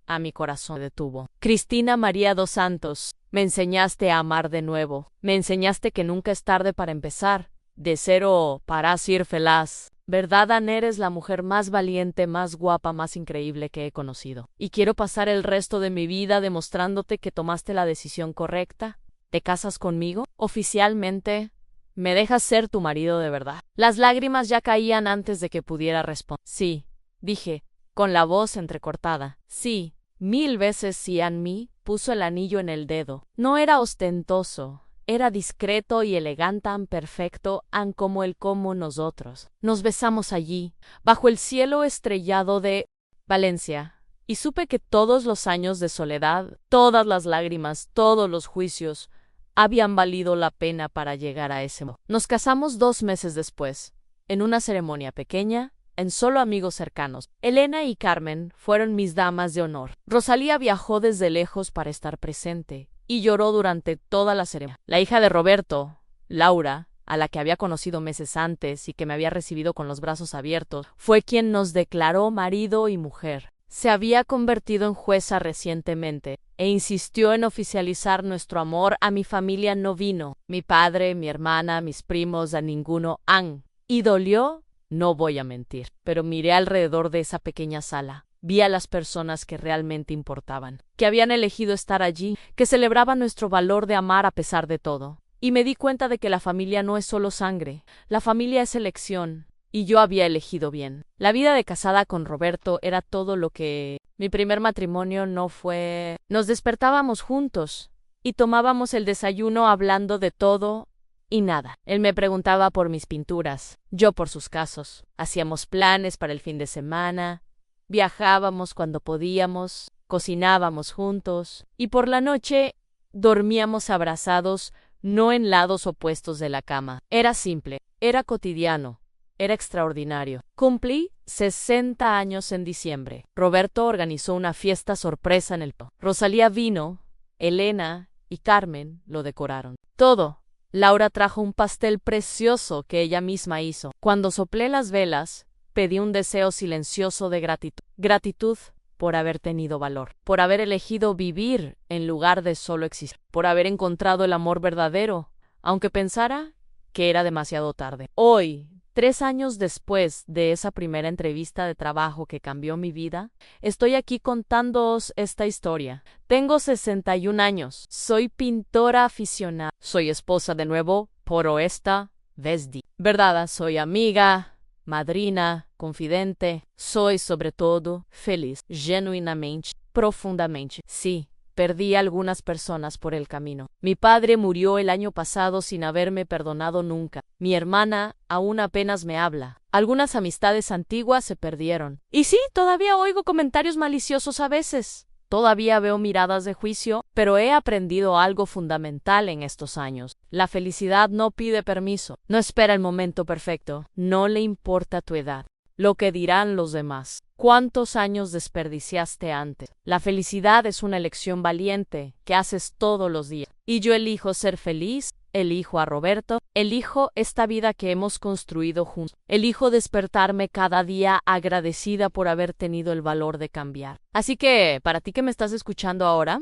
A mi corazón detuvo. Cristina María dos Santos, me enseñaste a amar de nuevo. Me enseñaste que nunca es tarde para empezar. De cero para ser feliz. ¿Verdad, Anne? Eres la mujer más valiente, más guapa, más increíble que he conocido. Y quiero pasar el resto de mi vida demostrándote que tomaste la decisión correcta. ¿Te casas conmigo? Oficialmente, ¿me dejas ser tu marido de verdad? Las lágrimas ya caían antes de que pudiera responder. Sí, dije, con la voz entrecortada. Sí, 1000 veces sí. Anne puso el anillo en el dedo. No era ostentoso. Era discreto y elegante, tan perfecto, como nosotros. Nos besamos allí, bajo el cielo estrellado de Valencia, y supe que todos los años de soledad, todas las lágrimas, todos los juicios, habían valido la pena para llegar a ese momento. Nos casamos 2 meses después, en una ceremonia pequeña, en solo amigos cercanos. Elena y Carmen fueron mis damas de honor. Rosalía viajó desde lejos para estar presente, y lloró durante toda la ceremonia. La hija de Roberto, Laura, a la que había conocido meses antes y que me había recibido con los brazos abiertos, fue quien nos declaró marido y mujer. Se había convertido en jueza recientemente e insistió en oficializar nuestro amor. A mi familia no vino, mi padre, mi hermana, mis primos, a ninguno han. Y dolió, no voy a mentir, pero miré alrededor de esa pequeña sala. Vi a las personas que realmente importaban, que habían elegido estar allí, que celebraban nuestro valor de amar a pesar de todo. Y me di cuenta de que la familia no es solo sangre, la familia es elección, y yo había elegido bien. La vida de casada con Roberto era todo lo que mi primer matrimonio no fue. Nos despertábamos juntos y tomábamos el desayuno hablando de todo y nada. Él me preguntaba por mis pinturas, yo por sus casos. Hacíamos planes para el fin de semana. Viajábamos cuando podíamos, cocinábamos juntos, y por la noche dormíamos abrazados, no en lados opuestos de la cama. Era simple, era cotidiano, era extraordinario. Cumplí 60 años en diciembre. Roberto organizó una fiesta sorpresa en el pueblo. Rosalía vino, Elena y Carmen lo decoraron. Todo. Laura trajo un pastel precioso que ella misma hizo. Cuando soplé las velas, pedí un deseo silencioso de gratitud. Gratitud por haber tenido valor, por haber elegido vivir en lugar de solo existir, por haber encontrado el amor verdadero, aunque pensara que era demasiado tarde. Hoy, 3 años después de esa primera entrevista de trabajo que cambió mi vida, estoy aquí contándoos esta historia. Tengo 61 años, soy pintora aficionada, soy esposa de nuevo, por esta vez. ¿Verdad? Soy amiga, madrina, confidente, soy sobre todo feliz, genuinamente, profundamente. Sí, perdí a algunas personas por el camino. Mi padre murió el año pasado sin haberme perdonado nunca. Mi hermana aún apenas me habla. Algunas amistades antiguas se perdieron. Y sí, todavía oigo comentarios maliciosos a veces. Todavía veo miradas de juicio, pero he aprendido algo fundamental en estos años. La felicidad no pide permiso, no espera el momento perfecto, no le importa tu edad, lo que dirán los demás. ¿Cuántos años desperdiciaste antes? La felicidad es una elección valiente que haces todos los días. Y yo elijo ser feliz, elijo a Roberto, elijo esta vida que hemos construido juntos. Elijo despertarme cada día agradecida por haber tenido el valor de cambiar. Así que, para ti que me estás escuchando ahora,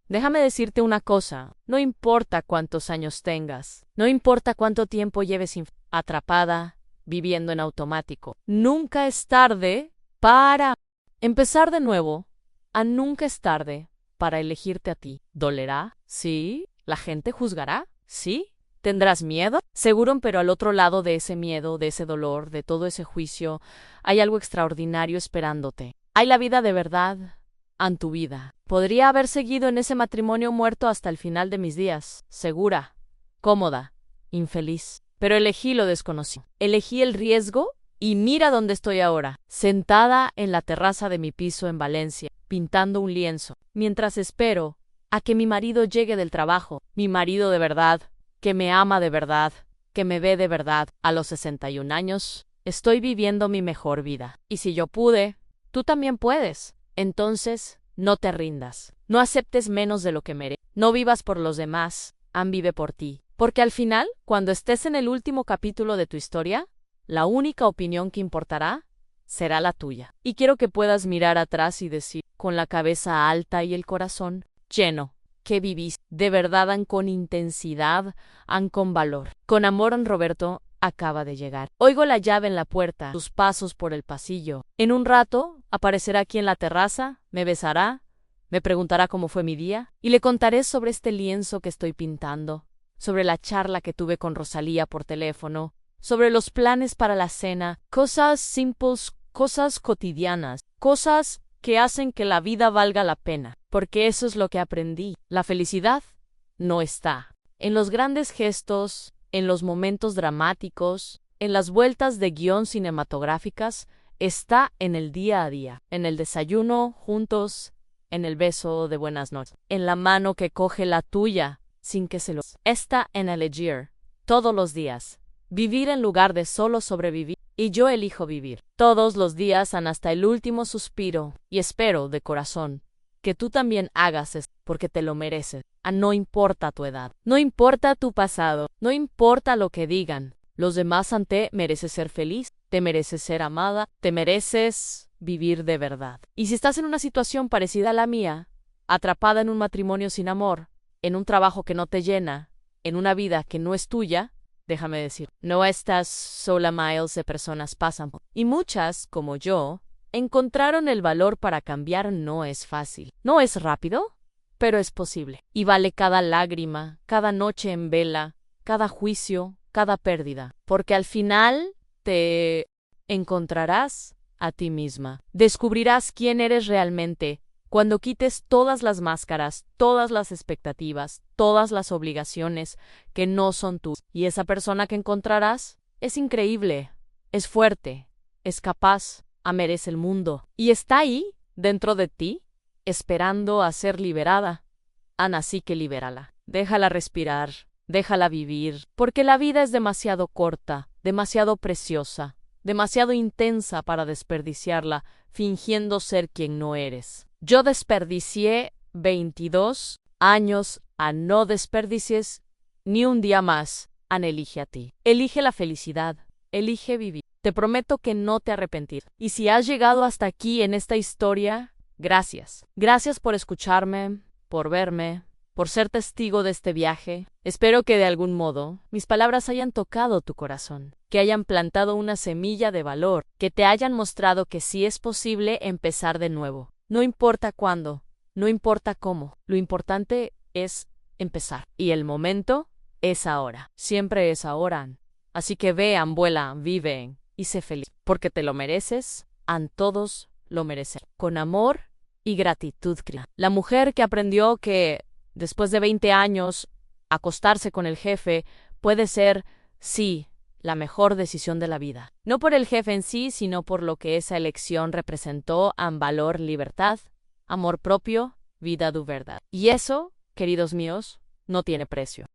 déjame decirte una cosa. No importa cuántos años tengas, no importa cuánto tiempo lleves atrapada, viviendo en automático. Nunca es tarde para empezar de nuevo. Nunca es tarde para elegirte a ti. ¿Dolerá? Sí. ¿La gente juzgará? Sí. ¿Tendrás miedo? Seguro, pero al otro lado de ese miedo, de ese dolor, de todo ese juicio, hay algo extraordinario esperándote. Hay la vida de verdad. en tu vida. Podría haber seguido en ese matrimonio muerto hasta el final de mis días, segura, cómoda, infeliz. Pero elegí lo desconocido. Elegí el riesgo y mira dónde estoy ahora, sentada en la terraza de mi piso en Valencia, pintando un lienzo, mientras espero a que mi marido llegue del trabajo, mi marido de verdad, que me ama de verdad, que me ve de verdad. A los 61 años, estoy viviendo mi mejor vida. Y si yo pude, tú también puedes. Entonces, no te rindas. No aceptes menos de lo que mereces. No vivas por los demás, vive por ti. Porque al final, cuando estés en el último capítulo de tu historia, la única opinión que importará será la tuya. Y quiero que puedas mirar atrás y decir, con la cabeza alta y el corazón lleno, que vivís de verdad, con intensidad, con valor. Con amor, Roberto acaba de llegar. Oigo la llave en la puerta, sus pasos por el pasillo. En un rato aparecerá aquí en la terraza, me besará, me preguntará cómo fue mi día, y le contaré sobre este lienzo que estoy pintando, sobre la charla que tuve con Rosalía por teléfono, sobre los planes para la cena, cosas simples, cosas cotidianas, cosas que hacen que la vida valga la pena, porque eso es lo que aprendí. La felicidad no está en los grandes gestos, en los momentos dramáticos, en las vueltas de guión cinematográficas, está en el día a día, en el desayuno juntos, en el beso de buenas noches, en la mano que coge la tuya sin que se lo... Está en elegir, todos los días, vivir en lugar de solo sobrevivir. Y yo elijo vivir todos los días hasta el último suspiro, y espero de corazón que tú también hagas esto, porque te lo mereces. No importa tu edad, no importa tu pasado, no importa lo que digan. Los demás ante mereces ser feliz, te mereces ser amada, te mereces vivir de verdad. Y si estás en una situación parecida a la mía, atrapada en un matrimonio sin amor, en un trabajo que no te llena, en una vida que no es tuya, déjame decir, no estás sola. Miles de personas pasan, y muchas, como yo, encontraron el valor para cambiar. No es fácil, no es rápido, pero es posible. Y vale cada lágrima, cada noche en vela, cada juicio, cada pérdida, porque al final te encontrarás a ti misma. Descubrirás quién eres realmente cuando quites todas las máscaras, todas las expectativas, todas las obligaciones que no son tuyas. Y esa persona que encontrarás es increíble, es fuerte, es capaz, merece el mundo. Y está ahí, dentro de ti, esperando a ser liberada. Así que libérala. Déjala respirar, déjala vivir, porque la vida es demasiado corta, demasiado preciosa, demasiado intensa para desperdiciarla fingiendo ser quien no eres. Yo desperdicié 22 años, no desperdicies ni un día más. Elige a ti. Elige la felicidad, elige vivir. Te prometo que no te arrepentirás. Y si has llegado hasta aquí en esta historia, gracias. Gracias por escucharme, por verme, por ser testigo de este viaje. Espero que de algún modo mis palabras hayan tocado tu corazón, que hayan plantado una semilla de valor, que te hayan mostrado que sí es posible empezar de nuevo. No importa cuándo, no importa cómo, lo importante es empezar. Y el momento es ahora, siempre es ahora. Así que vean, vuelan, viven y sé feliz, porque te lo mereces, todos lo merecen. Con amor y gratitud. La mujer que aprendió que después de 20 años acostarse con el jefe puede ser, sí, la mejor decisión de la vida. No por el jefe en sí, sino por lo que esa elección representó en valor, libertad, amor propio, vida de verdad. Y eso, queridos míos, no tiene precio.